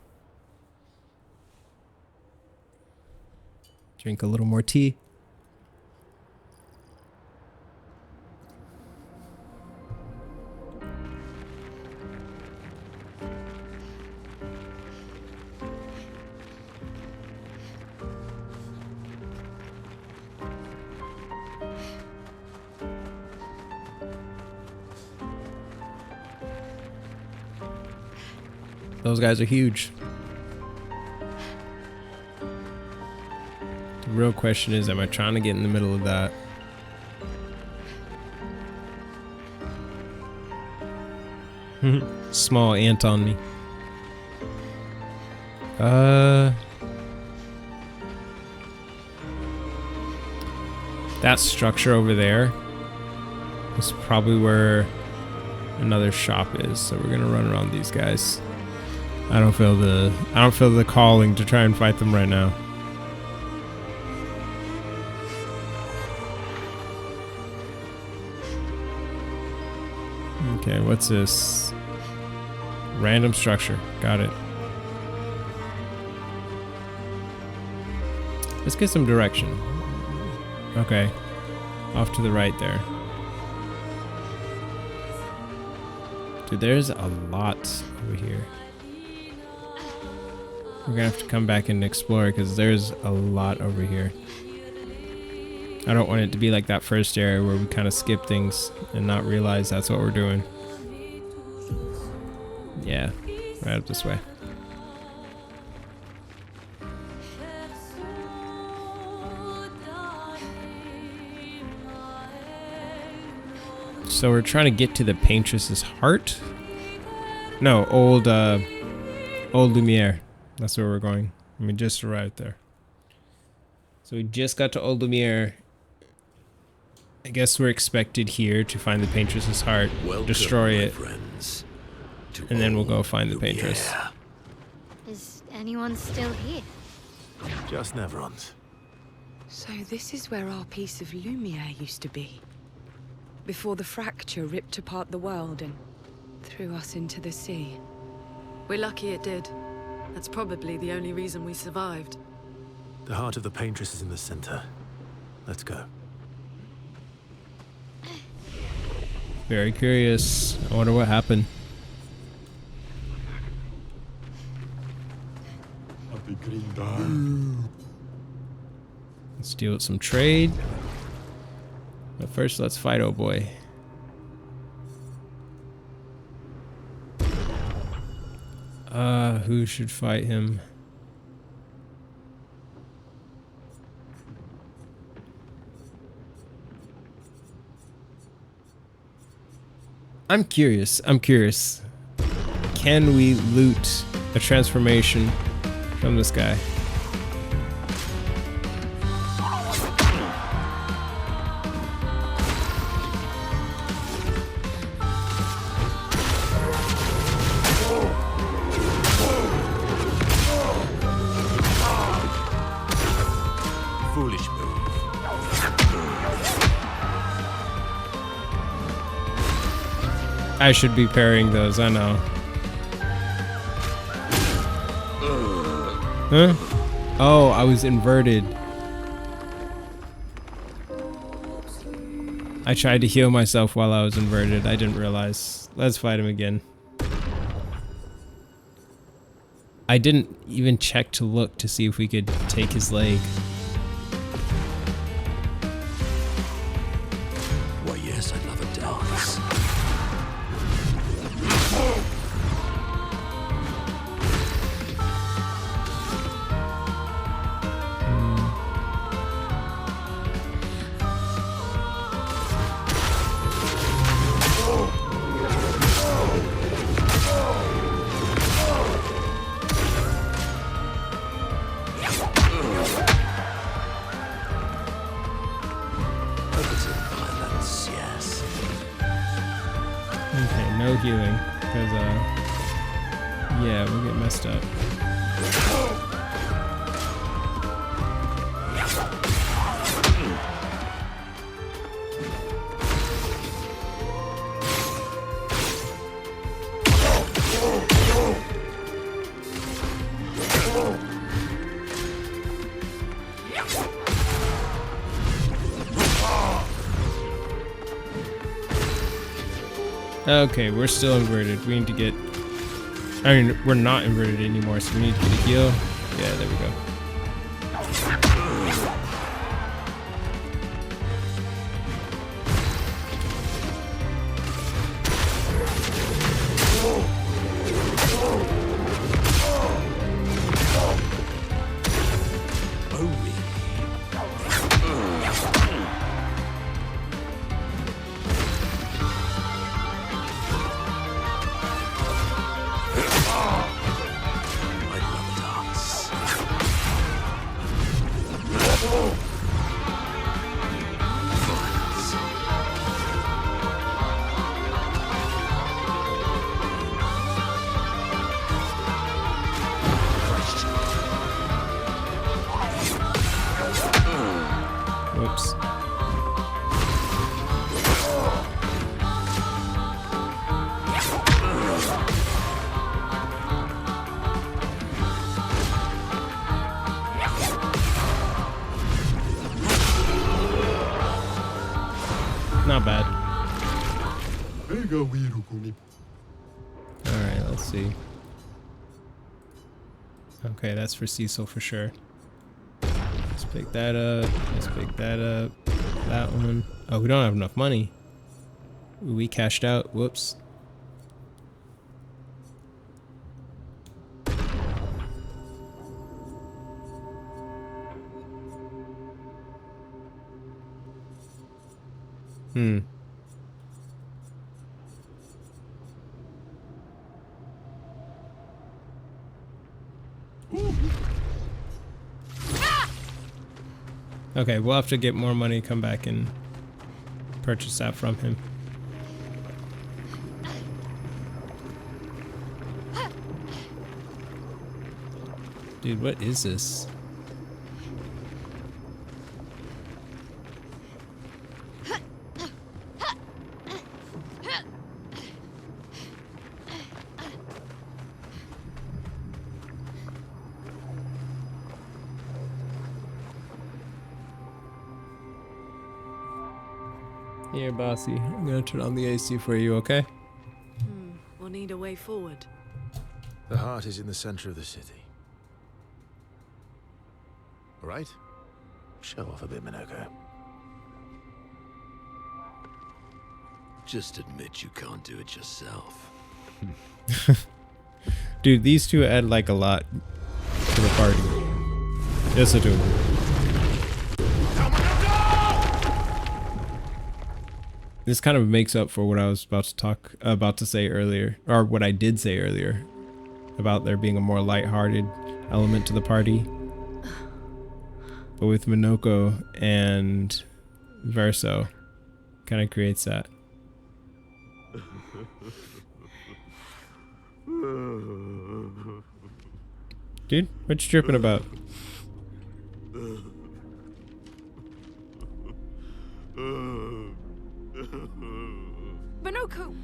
Drink a little more tea. Those guys are huge. The real question is, am I trying to get in the middle of that? Small ant on me. That structure over there is probably where another shop is, so we're gonna run around these guys. I don't feel the calling to try and fight them right now. Okay, what's this? Random structure. Got it. Let's get some direction. Okay. Off to the right there. Dude, there's a lot over here. We're gonna have to come back and explore because there's a lot over here. I don't want it to be like that first area where we kind of skip things and not realize that's what we're doing. Yeah, right up this way. So we're trying to get to the Paintress's heart? No, old Lumiere. That's where we're going. We just arrived there. So we just got to Old Lumiere. I guess we're expected here to find the Paintress's heart, destroy it, and then we'll go find the Paintress. Is anyone still here? Just Neverons. So this is where our piece of Lumiere used to be. Before the fracture ripped apart the world and threw us into the sea. We're lucky it did. That's probably the only reason we survived. The heart of the Paintress is in the center. Let's go. Very curious. I wonder what happened. Let's deal with some trade. But first, let's fight, oh boy. Who should fight him? I'm curious. Can we loot a transformation from this guy? Foolish move. I should be parrying those, I know. Huh? Oh, I was inverted. I tried to heal myself while I was inverted. I didn't realize. Let's fight him again. I didn't even check to look to see if we could take his leg. Why, yes, I'd love a dance. Violence, yes. Okay, no healing. Because, yeah, we'll get messed up. Okay, we're still inverted. We need to get... I mean, we're not inverted anymore, so we need to get a heal. Yeah, there we go. Whoops. Not bad. Alright, let's see. Okay, that's for Cecil for sure. Let's pick that up. Let's pick that up. That one. Oh, we don't have enough money. Ooh, we cashed out. Whoops. Okay, we'll have to get more money, come back and purchase that from him. Dude, what is this? Here, bossy. I'm gonna turn on the AC for you, okay? need a way forward. The heart is in the center of the city. All right? Show off a bit, Minoko. Just admit you can't do it yourself. Dude, these two add like a lot to the party. Yes, I do. This kind of makes up for what I was about to say earlier, or what I did say earlier, about there being a more lighthearted element to the party. But with Minoko and Verso, kind of creates that. Dude, what you tripping about? Minoko!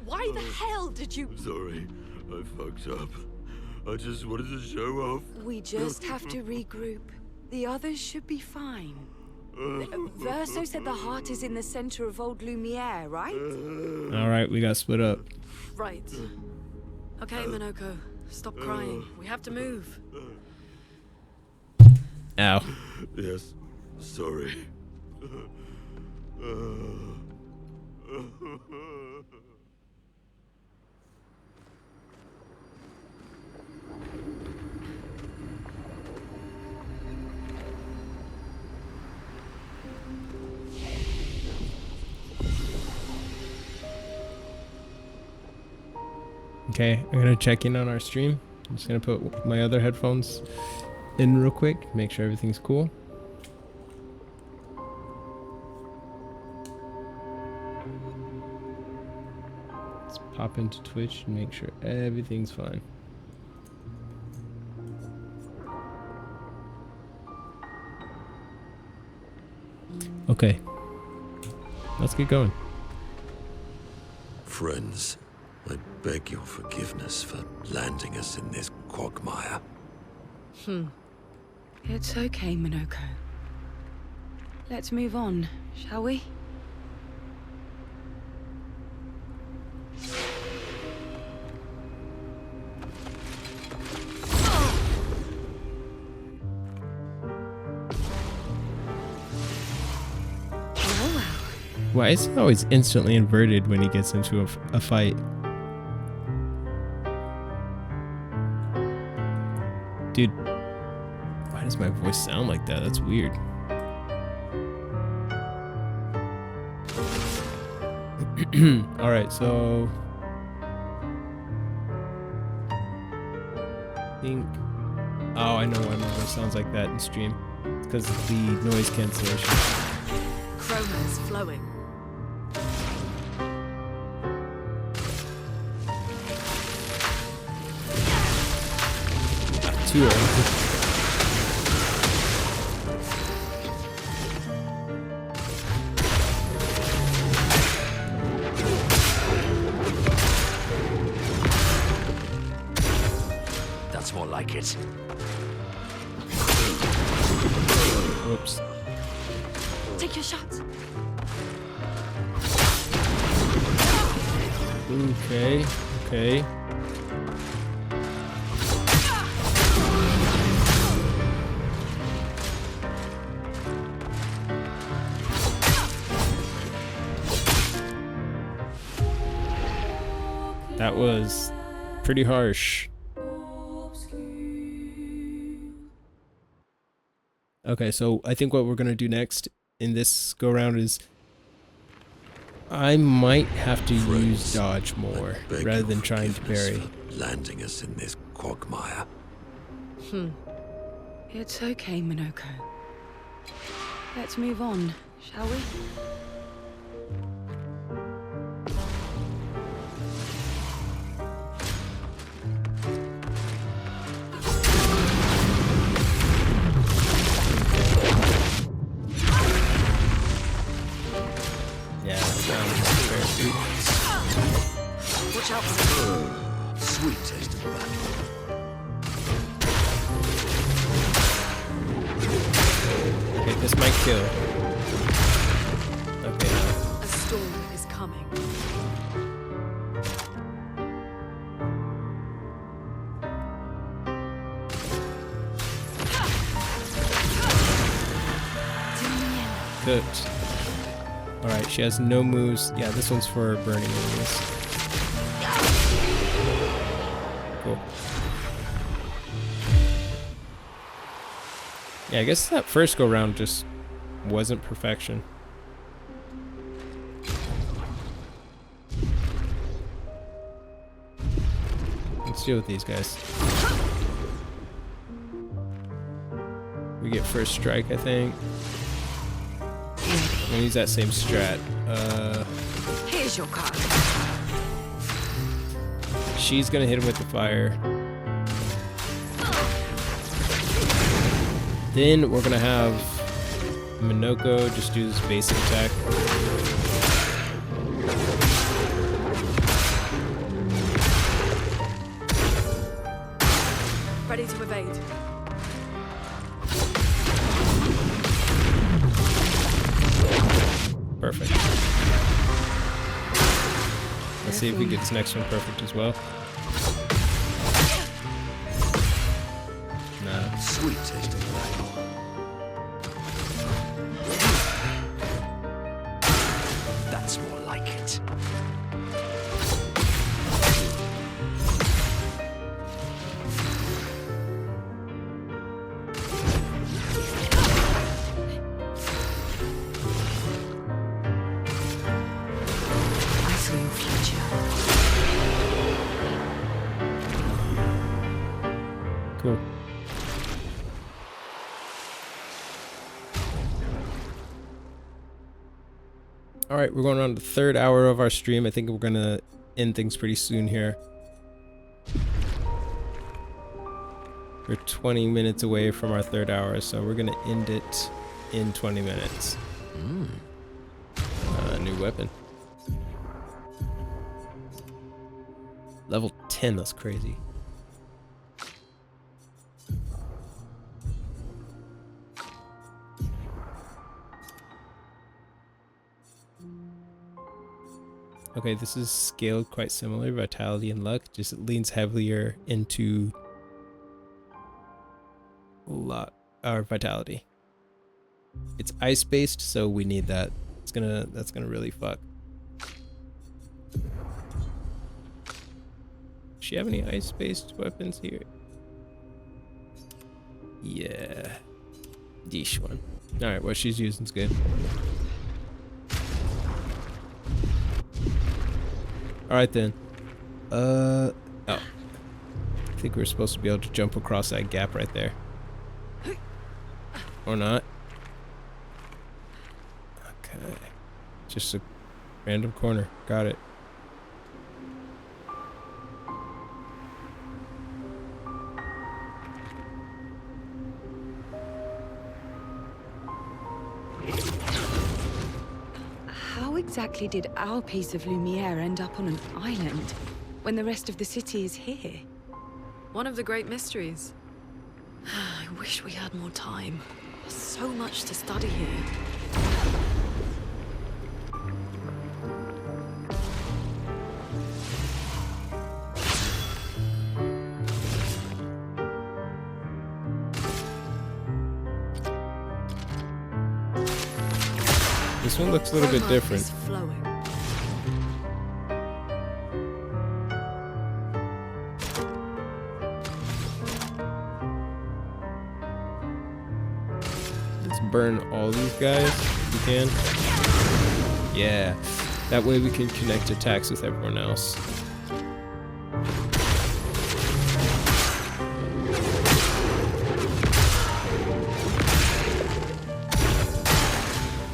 Why the hell did you... Sorry, I fucked up. I just wanted to show off. We just have to regroup. The others should be fine. Verso said the heart is in the center of old Lumiere, right? Alright, we got split up. Right. Okay, Minoko. Stop crying. We have to move. Ow. Yes, sorry. Okay, I'm gonna check in on our stream. I'm just gonna put my other headphones in real quick, make sure everything's cool. Let's pop into Twitch and make sure everything's fine. Okay, let's get going. Friends, I beg your forgiveness for landing us in this quagmire. It's okay, Minoko. Let's move on, shall we? Why is he always instantly inverted when he gets into a fight? Dude, why does my voice sound like that? That's weird. Alright, so... I think... Oh, I know why my voice sounds like that in stream. It's because of the noise cancellation. Chroma is flowing. Too early. That's more like it. Whoops. Take your shots. Okay, okay. That was pretty harsh. Okay, so I think what we're gonna do next in this go round is I might have to use dodge more rather than trying to parry. Landing us in this quagmire. It's okay, Minoko. Let's move on, shall we? Yeah, fair. Watch out. Sweet taste of battle. Okay, this might kill. Okay. A storm is coming. cooked. Alright, she has no moves. Yeah, this one's for burning enemies. Cool. Yeah, I guess that first go round just wasn't perfection. Let's deal with these guys. We get first strike, I think. I'm gonna use that same strat. Here's your card. She's gonna hit him with the fire. Then we're gonna have Minoko just do this basic attack. Ready to evade. Perfect. Let's see if we get this next one perfect as well. Nah. Sweet taste of battle. That's more like it. I saw your future. Cool. All right, we're going on the third hour of our stream. I think we're gonna end things pretty soon here. We're 20 minutes away from our third hour, so we're gonna end it in 20 minutes. New weapon. Level 10, that's crazy. Okay, this is scaled quite similar, vitality and luck, just it leans heavier into luck or vitality. It's ice based, so we need that. That's gonna really fuck. Does she have any ice based weapons here? Yeah. Yeesh one. Alright, what she's using is good. Alright then. Oh. I think we're supposed to be able to jump across that gap right there. Or not. Okay. Just a random corner. Got it. How exactly did our piece of Lumiere end up on an island when the rest of the city is here? One of the great mysteries. I wish we had more time. There's so much to study here. This one looks a little bit different. Is flowing. Let's burn all these guys if we can. Yeah. That way we can connect attacks with everyone else.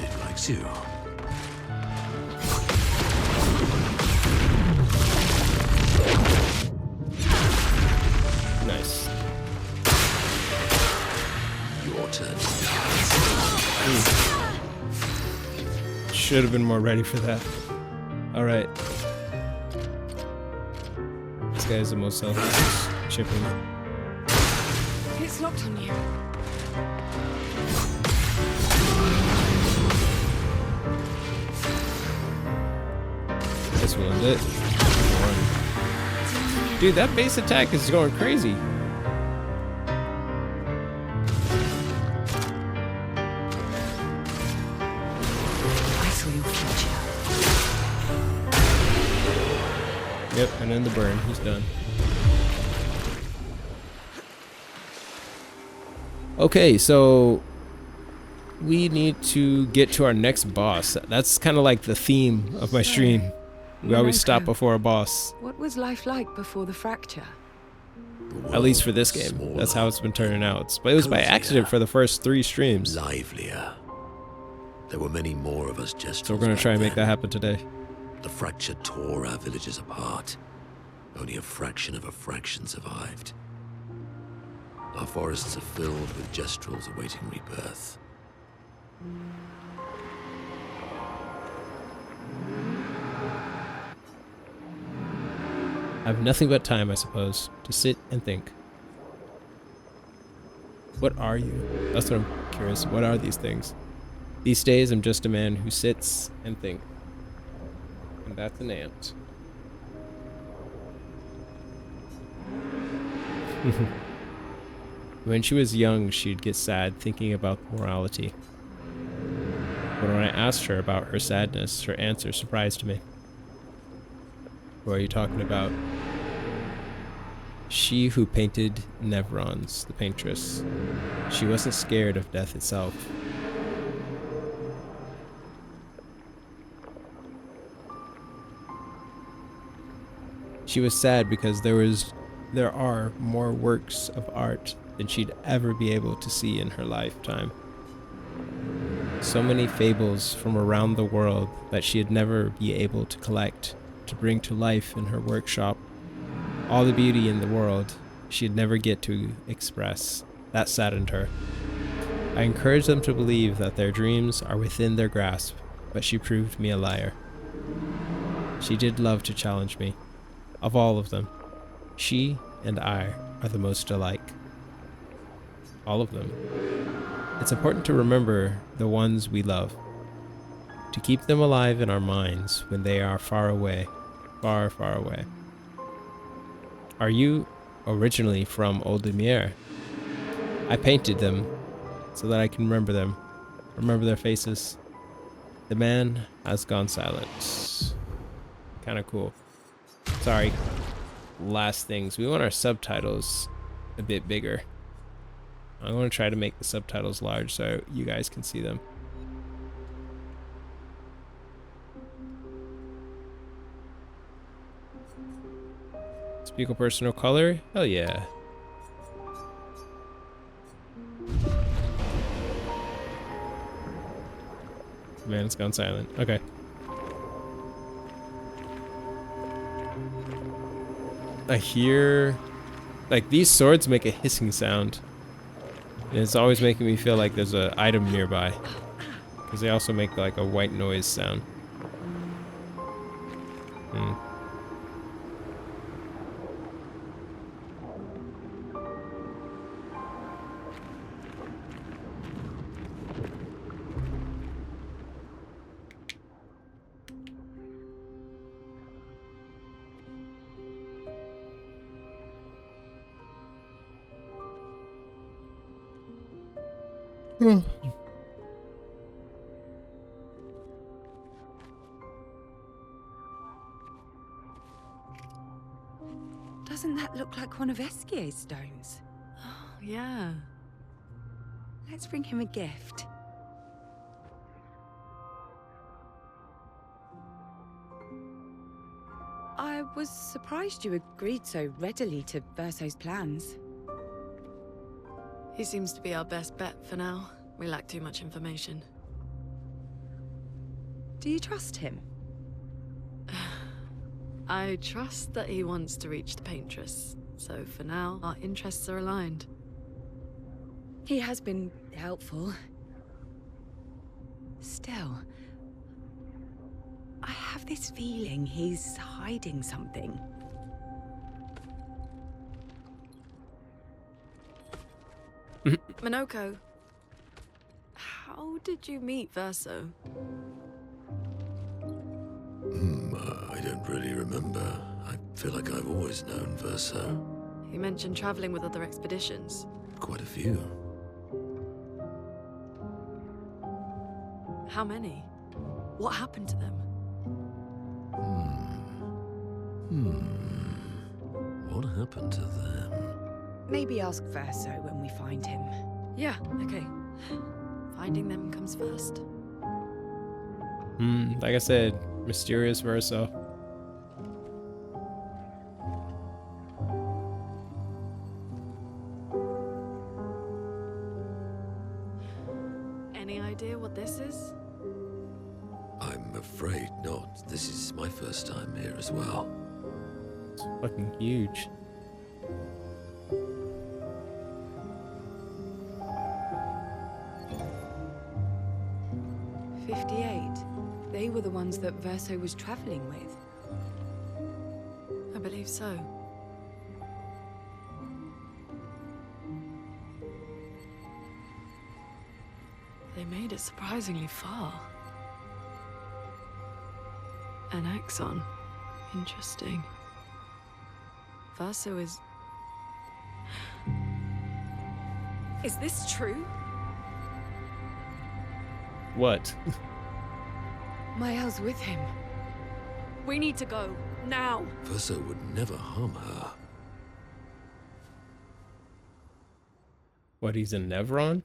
It likes you. Nice. Your turn. Should have been more ready for that. Alright. This guy is the most selfish. Chipping. It's locked on you. This will end it. One. Dude, that base attack is going crazy. Yep, and then the burn. He's done. Okay, so we need to get to our next boss. That's kind of like the theme of my stream. We always stop Monoko, before a boss. What was life like before the fracture? At least for this game. That's how it's been turning out. But it was by accident for the first 3 streams. Livelier. There were many more of us just. So we're going to try and make that happen today. The fracture tore our villages apart. Only a fraction of a fraction survived. Our forests are filled with gestrels awaiting rebirth. I have nothing but time, I suppose, to sit and think. What are you? That's what I'm curious. What are these things? These days, I'm just a man who sits and thinks. And that's an ant. When she was young, she'd get sad thinking about morality. But when I asked her about her sadness, her answer surprised me. What are you talking about? She who painted Nevrons, the paintress. She wasn't scared of death itself. She was sad because there are more works of art than she'd ever be able to see in her lifetime. So many fables from around the world that she'd never be able to collect, to bring to life in her workshop. All the beauty in the world she'd never get to express. That saddened her. I encouraged them to believe that their dreams are within their grasp, but she proved me a liar. She did love to challenge me. Of all of them, she and I are the most alike. All of them. It's important to remember the ones we love, to keep them alive in our minds when they are far away, far, far away. Are you originally from Old Lumiere? I painted them so that I can remember them, remember their faces. The man has gone silent. Kind of cool. Sorry. Last things. We want our subtitles a bit bigger. I'm going to try to make the subtitles large so you guys can see them. Speak a personal color? Hell yeah. Man, it's gone silent. Okay. I hear... like, these swords make a hissing sound. And it's always making me feel like there's an item nearby. Because they also make, like, a white noise sound. Doesn't that look like one of Esquier's stones? Oh, yeah. Let's bring him a gift. I was surprised you agreed so readily to Verso's plans. He seems to be our best bet for now. We lack too much information. Do you trust him? I trust that he wants to reach the paintress. So for now, our interests are aligned. He has been helpful. Still, I have this feeling he's hiding something. Monoko, how did you meet Verso? I don't really remember. I feel like I've always known Verso. You mentioned traveling with other expeditions. Quite a few. How many? What happened to them? happened to them? Maybe ask Verso when we find him. Yeah, okay. Finding them comes first. Like I said, mysterious Verso. Any idea what this is? I'm afraid not. This is my first time here as well. It's fucking huge. They were the ones that Verso was traveling with. I believe so. They made it surprisingly far. An axon. Interesting. Verso is... Is this true? What? Mael's with him. We need to go. Now. Verso would never harm her. What, he's a Nevron?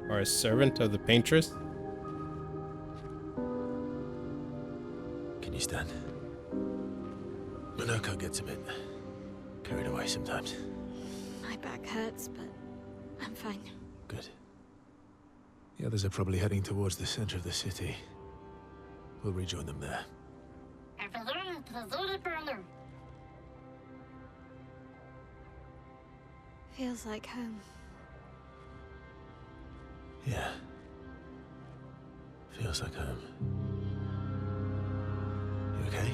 Or a servant of the paintress? Can you stand? Minoko gets a bit carried away sometimes. My back hurts, but I'm fine. Good. The others are probably heading towards the center of the city. We'll rejoin them there. Feels like home. Yeah. Feels like home. You okay?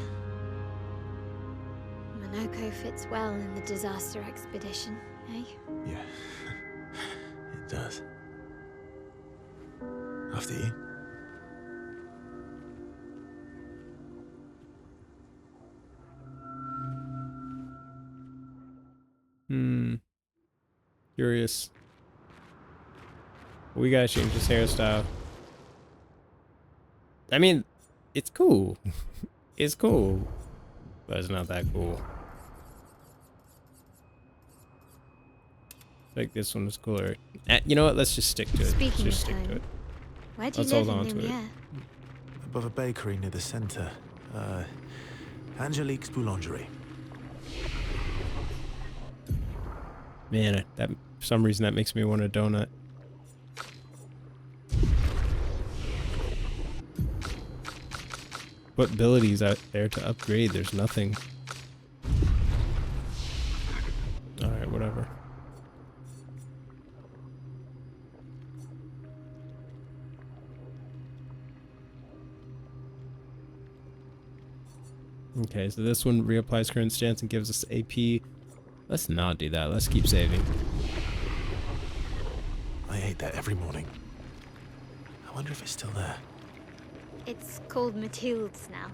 Minoko fits well in the disaster expedition, eh? Yeah. It does. After you. Curious. We gotta change his hairstyle. I mean, it's cool. It's cool. But it's not that cool. Like this one was cooler. You know what? Let's just stick to it. Speaking Let's just of stick home, to it. where do you Let's live hold in on to it. Lumiere? Above a bakery near the center. Angelique's Boulangerie. Man, that for some reason that makes me want a donut. What abilities out there to upgrade? There's nothing. Alright, whatever. Okay, so this one reapplies current stance and gives us AP. Let's not do that. Let's keep saving. I ate that every morning. I wonder if it's still there. It's called Mathilde's now.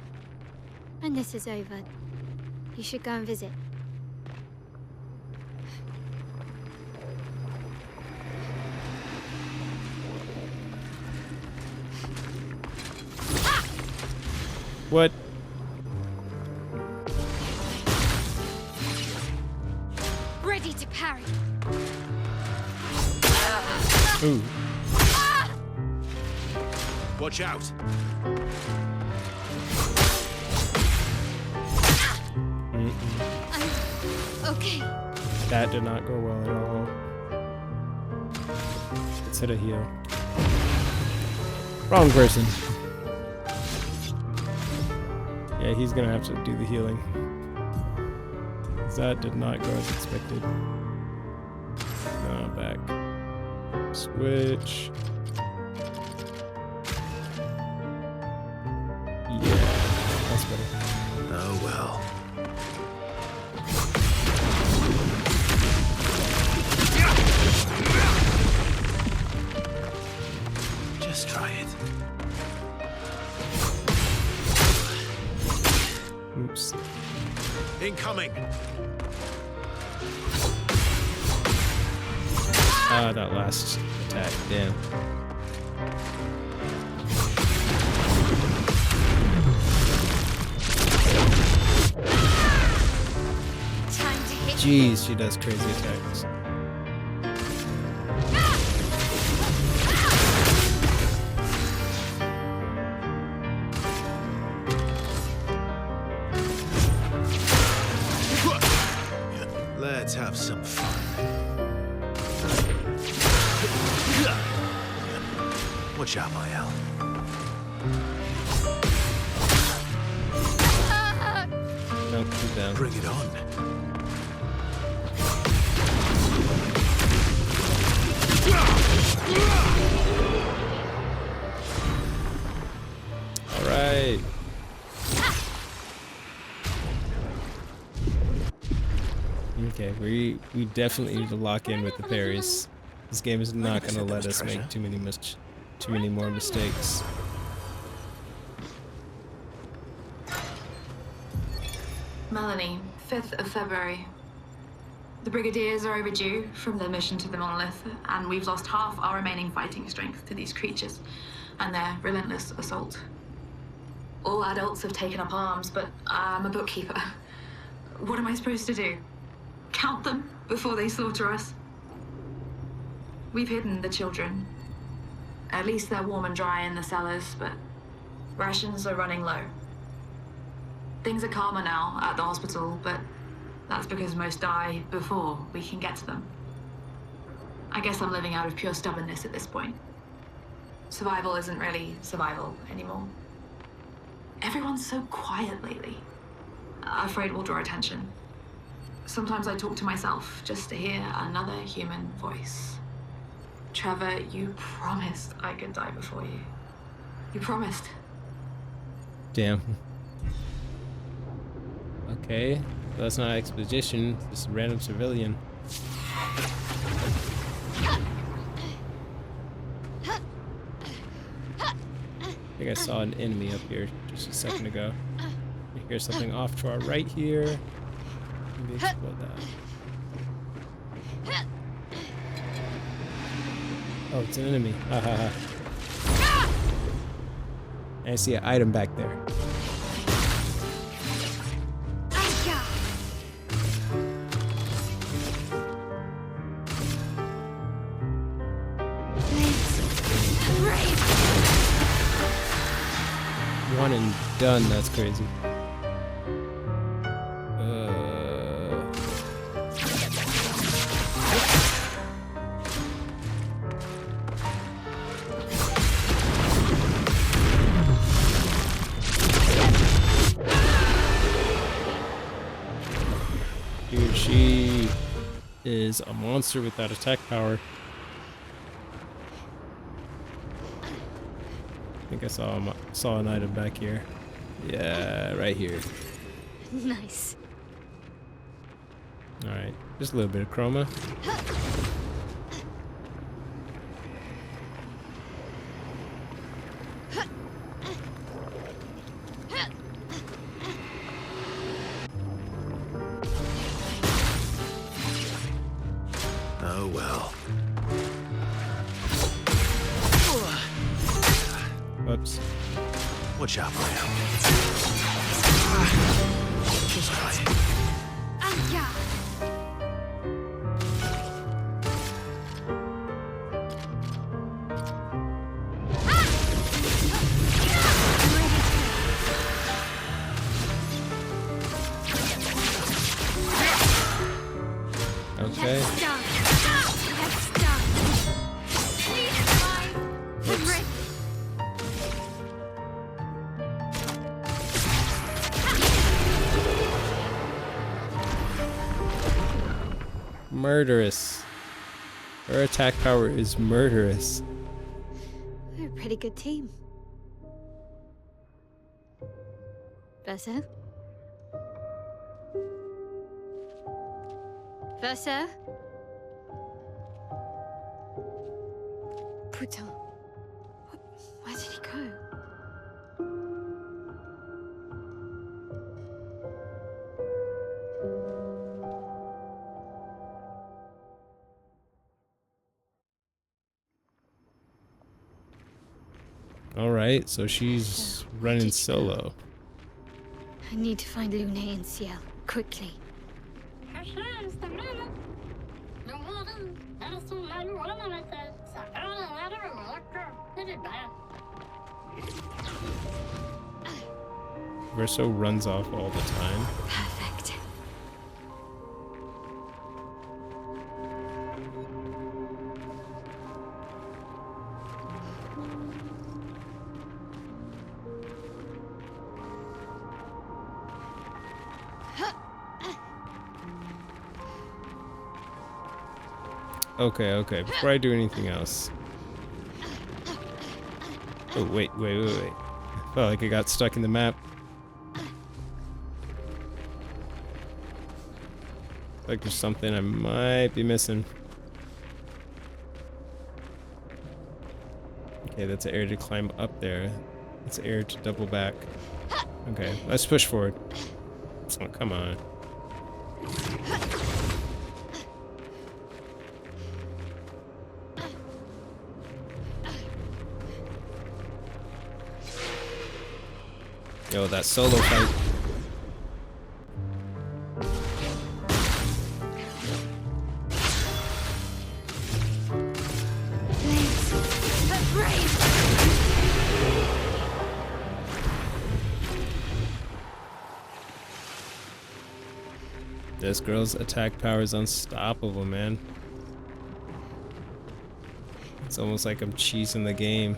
When this is over, you should go and visit. What? Ready to parry. Ooh. Watch out! Okay. That did not go well at all. Let's hit a heal. Wrong person. Yeah, he's gonna have to do the healing. That did not go as expected. Back. Switch. Yeah, that's better. Oh well. Just try it. Oops. Incoming! Ah, that last attack, damn. Jeez, she does crazy attacks. Let's have some fun. Watch out, Mael. No, keep down. Bring it on. All right. Okay, we definitely need to lock in with the parries. This game is not going to let us make too many more mistakes. Melanie, 5th of February. The Brigadiers are overdue from their mission to the Monolith, and we've lost half our remaining fighting strength to these creatures and their relentless assault. All adults have taken up arms, but I'm a bookkeeper. What am I supposed to do? Count them before they slaughter us? We've hidden the children. At least they're warm and dry in the cellars, but rations are running low. Things are calmer now at the hospital, but that's because most die before we can get to them. I guess I'm living out of pure stubbornness at this point. Survival isn't really survival anymore. Everyone's so quiet lately. Afraid we'll draw attention. Sometimes I talk to myself just to hear another human voice. Trevor, you promised I could die before you. You promised. Damn. Okay, that's not exposition. This is a random civilian. I think I saw an enemy up here just a second ago. I hear something off to our right here. Maybe explode that. Oh, it's an enemy. Ha ha ha. I see an item back there. One and done, that's crazy. Dude, she is a monster without attack power. I think I saw an item back here. Yeah, right here. Nice. All right, just a little bit of chroma. Oh well. Whoops. Watch out, Mael. Just try. Okay. Murderous. Her attack power is murderous. We're a pretty good team. Versa? Versa? Putain. Where did he go? Alright, so she's running solo. I need to find Lune and Ciel, quickly. Here's Ça prend l'air de moco. C'est du bien. Verso runs off all the time. Perfect. Okay, okay. Before I do anything else. Oh, wait. I felt like I got stuck in the map. Like there's something I might be missing. Okay, that's an area to climb up there. That's an area to double back. Okay, let's push forward. Oh, come on. Yo, that solo fight. This girl's attack power is unstoppable, man. It's almost like I'm cheesing the game.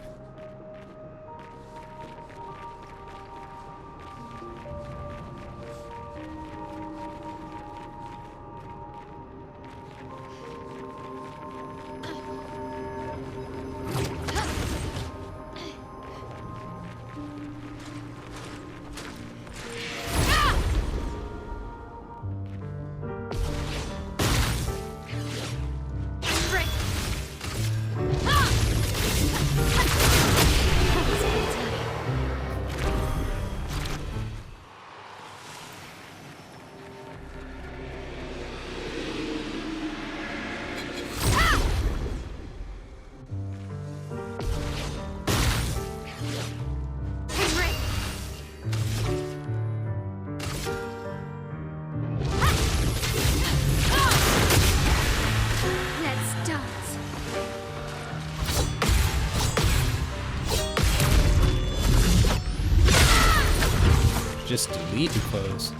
Just delete the clothes.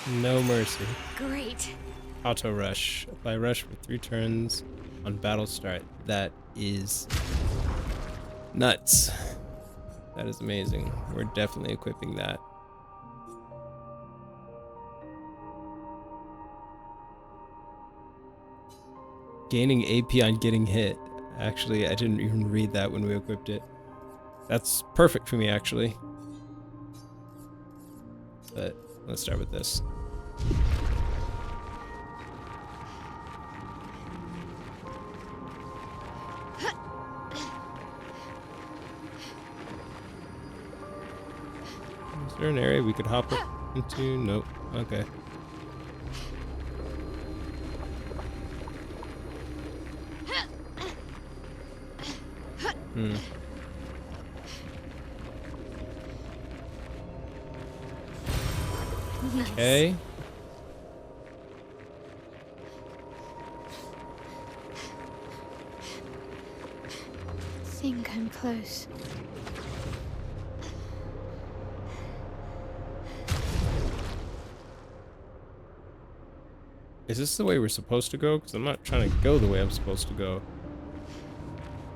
No mercy. Great. Auto rush. Apply rush for 3 turns on battle start. That is nuts. That is amazing. We're definitely equipping that. Gaining AP on getting hit. Actually, I didn't even read that when we equipped it. That's perfect for me, actually. But let's start with this. Is there an area we could hop up into? Nope. Okay. Nice. Okay. Think I'm close. Is this the way we're supposed to go? Because I'm not trying to go the way I'm supposed to go.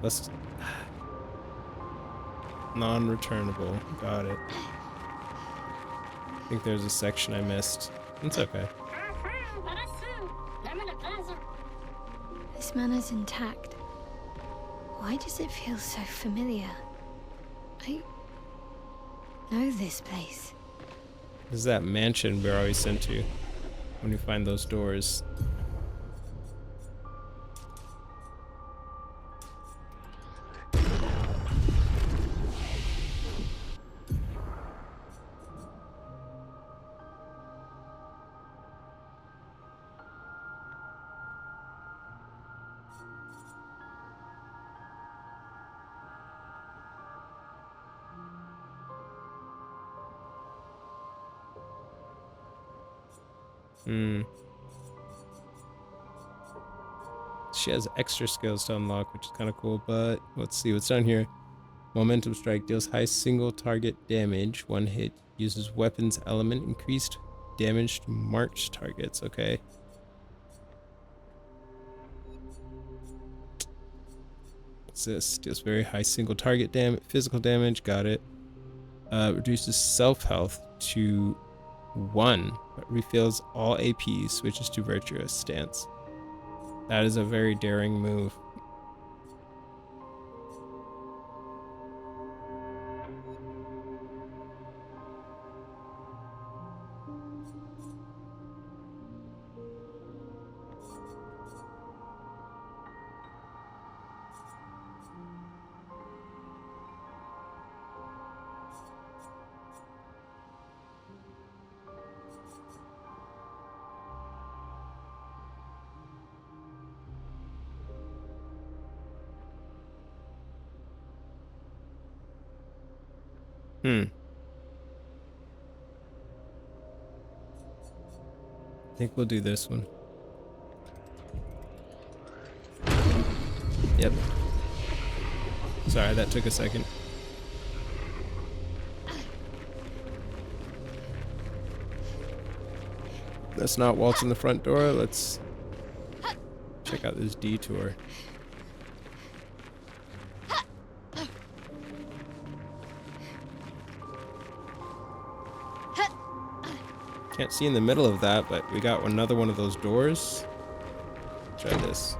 Let's... Non-returnable. Got it. I think there's a section I missed. It's okay. This manor's intact. Why does it feel so familiar? I know this place. This is that mansion we're always sent to when we find those doors. She has extra skills to unlock, which is kind of cool, but let's see what's down here. Momentum Strike deals high single target damage. One hit, uses weapons element, increased damage to marked targets. Okay. What's this? Deals very high single target physical damage. Got it. Reduces self health to 1, but refills all AP, switches to virtuous stance. That is a very daring move. I think we'll do this one. Yep. Sorry, that took a second. Let's not waltz in the front door. Let's check out this detour. Can't see in the middle of that, but we got another one of those doors. Try this.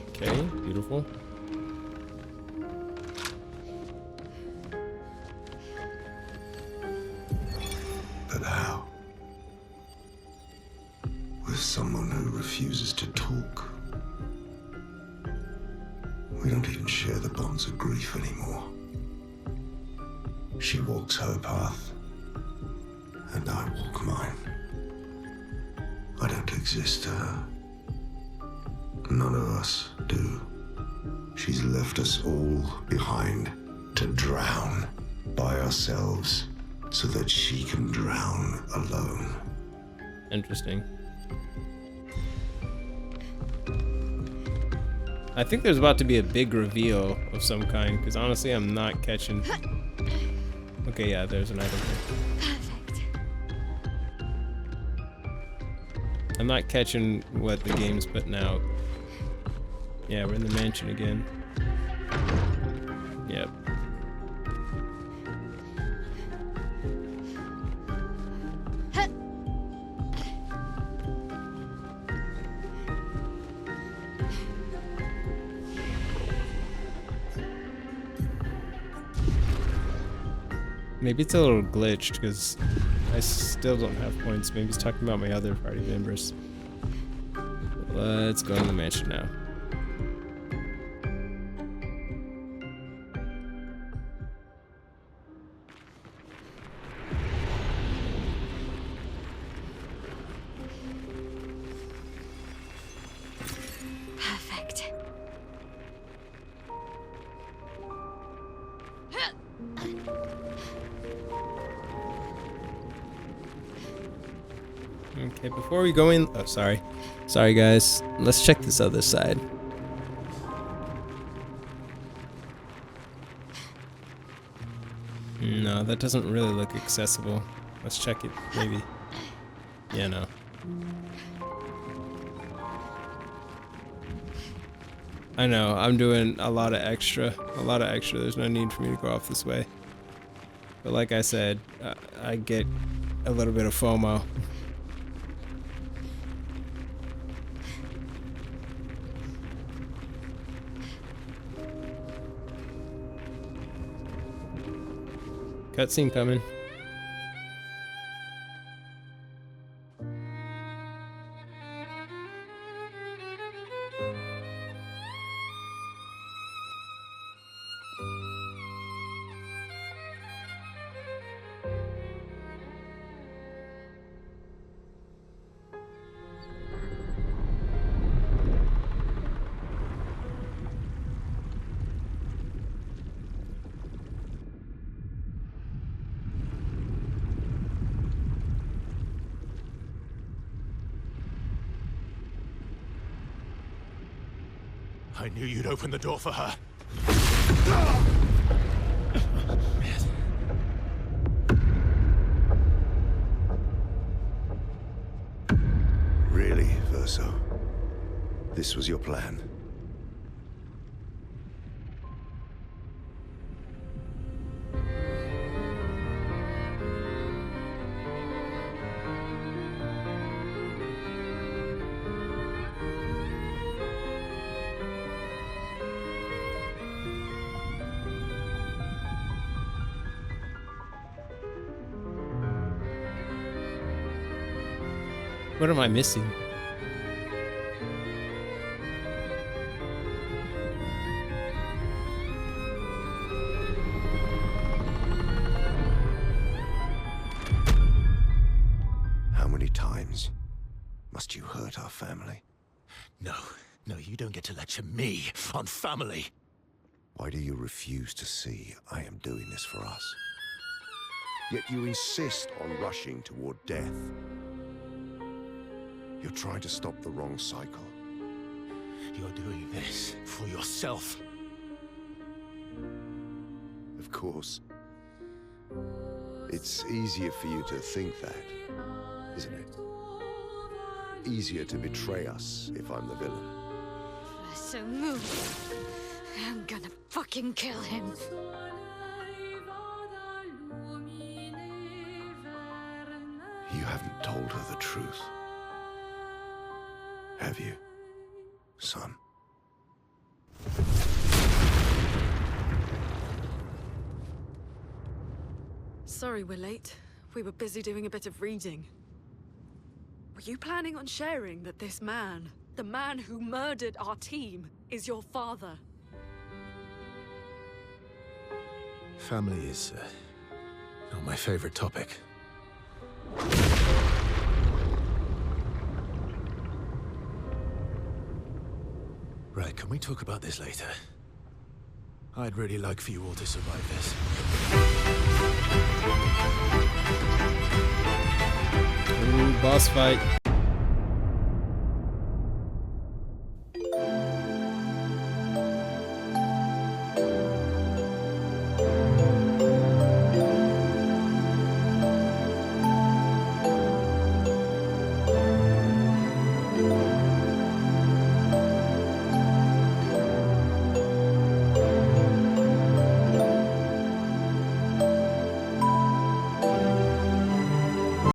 Okay, beautiful. But how? With someone who refuses to talk. We don't even share the bonds of grief anymore. She walks her path, and I walk mine. I don't exist to her. None of us do. She's left us all behind to drown by ourselves so that she can drown alone. Interesting. I think there's about to be a big reveal of some kind, because honestly, I'm not catching. Okay, yeah, there's an item here. Perfect. I'm not catching what the game's putting out. Yeah, we're in the mansion again. Yep. Maybe it's a little glitched because I still don't have points. Maybe he's talking about my other party members. Let's go in the mansion now. Perfect. Okay, before we go in... Oh, sorry. Sorry, guys. Let's check this other side. No, that doesn't really look accessible. Let's check it, maybe. Yeah, no. I know, I'm doing a lot of extra. There's no need for me to go off this way. But like I said, I get a little bit of FOMO Cutscene coming. I knew you'd open the door for her. Really, Verso? This was your plan? What am I missing? How many times must you hurt our family? No, you don't get to lecture me on family. Why do you refuse to see I am doing this for us? Yet you insist on rushing toward death. You're trying to stop the wrong cycle. You're doing this for yourself. Of course. It's easier for you to think that, isn't it? Easier to betray us if I'm the villain. So move. I'm gonna fucking kill him. You haven't told her the truth. Have you, son? Sorry we're late. We were busy doing a bit of reading. Were you planning on sharing that this man, the man who murdered our team, is your father? Family is not my favorite topic. Right, can we talk about this later? I'd really like for you all to survive this. Ooh, boss fight.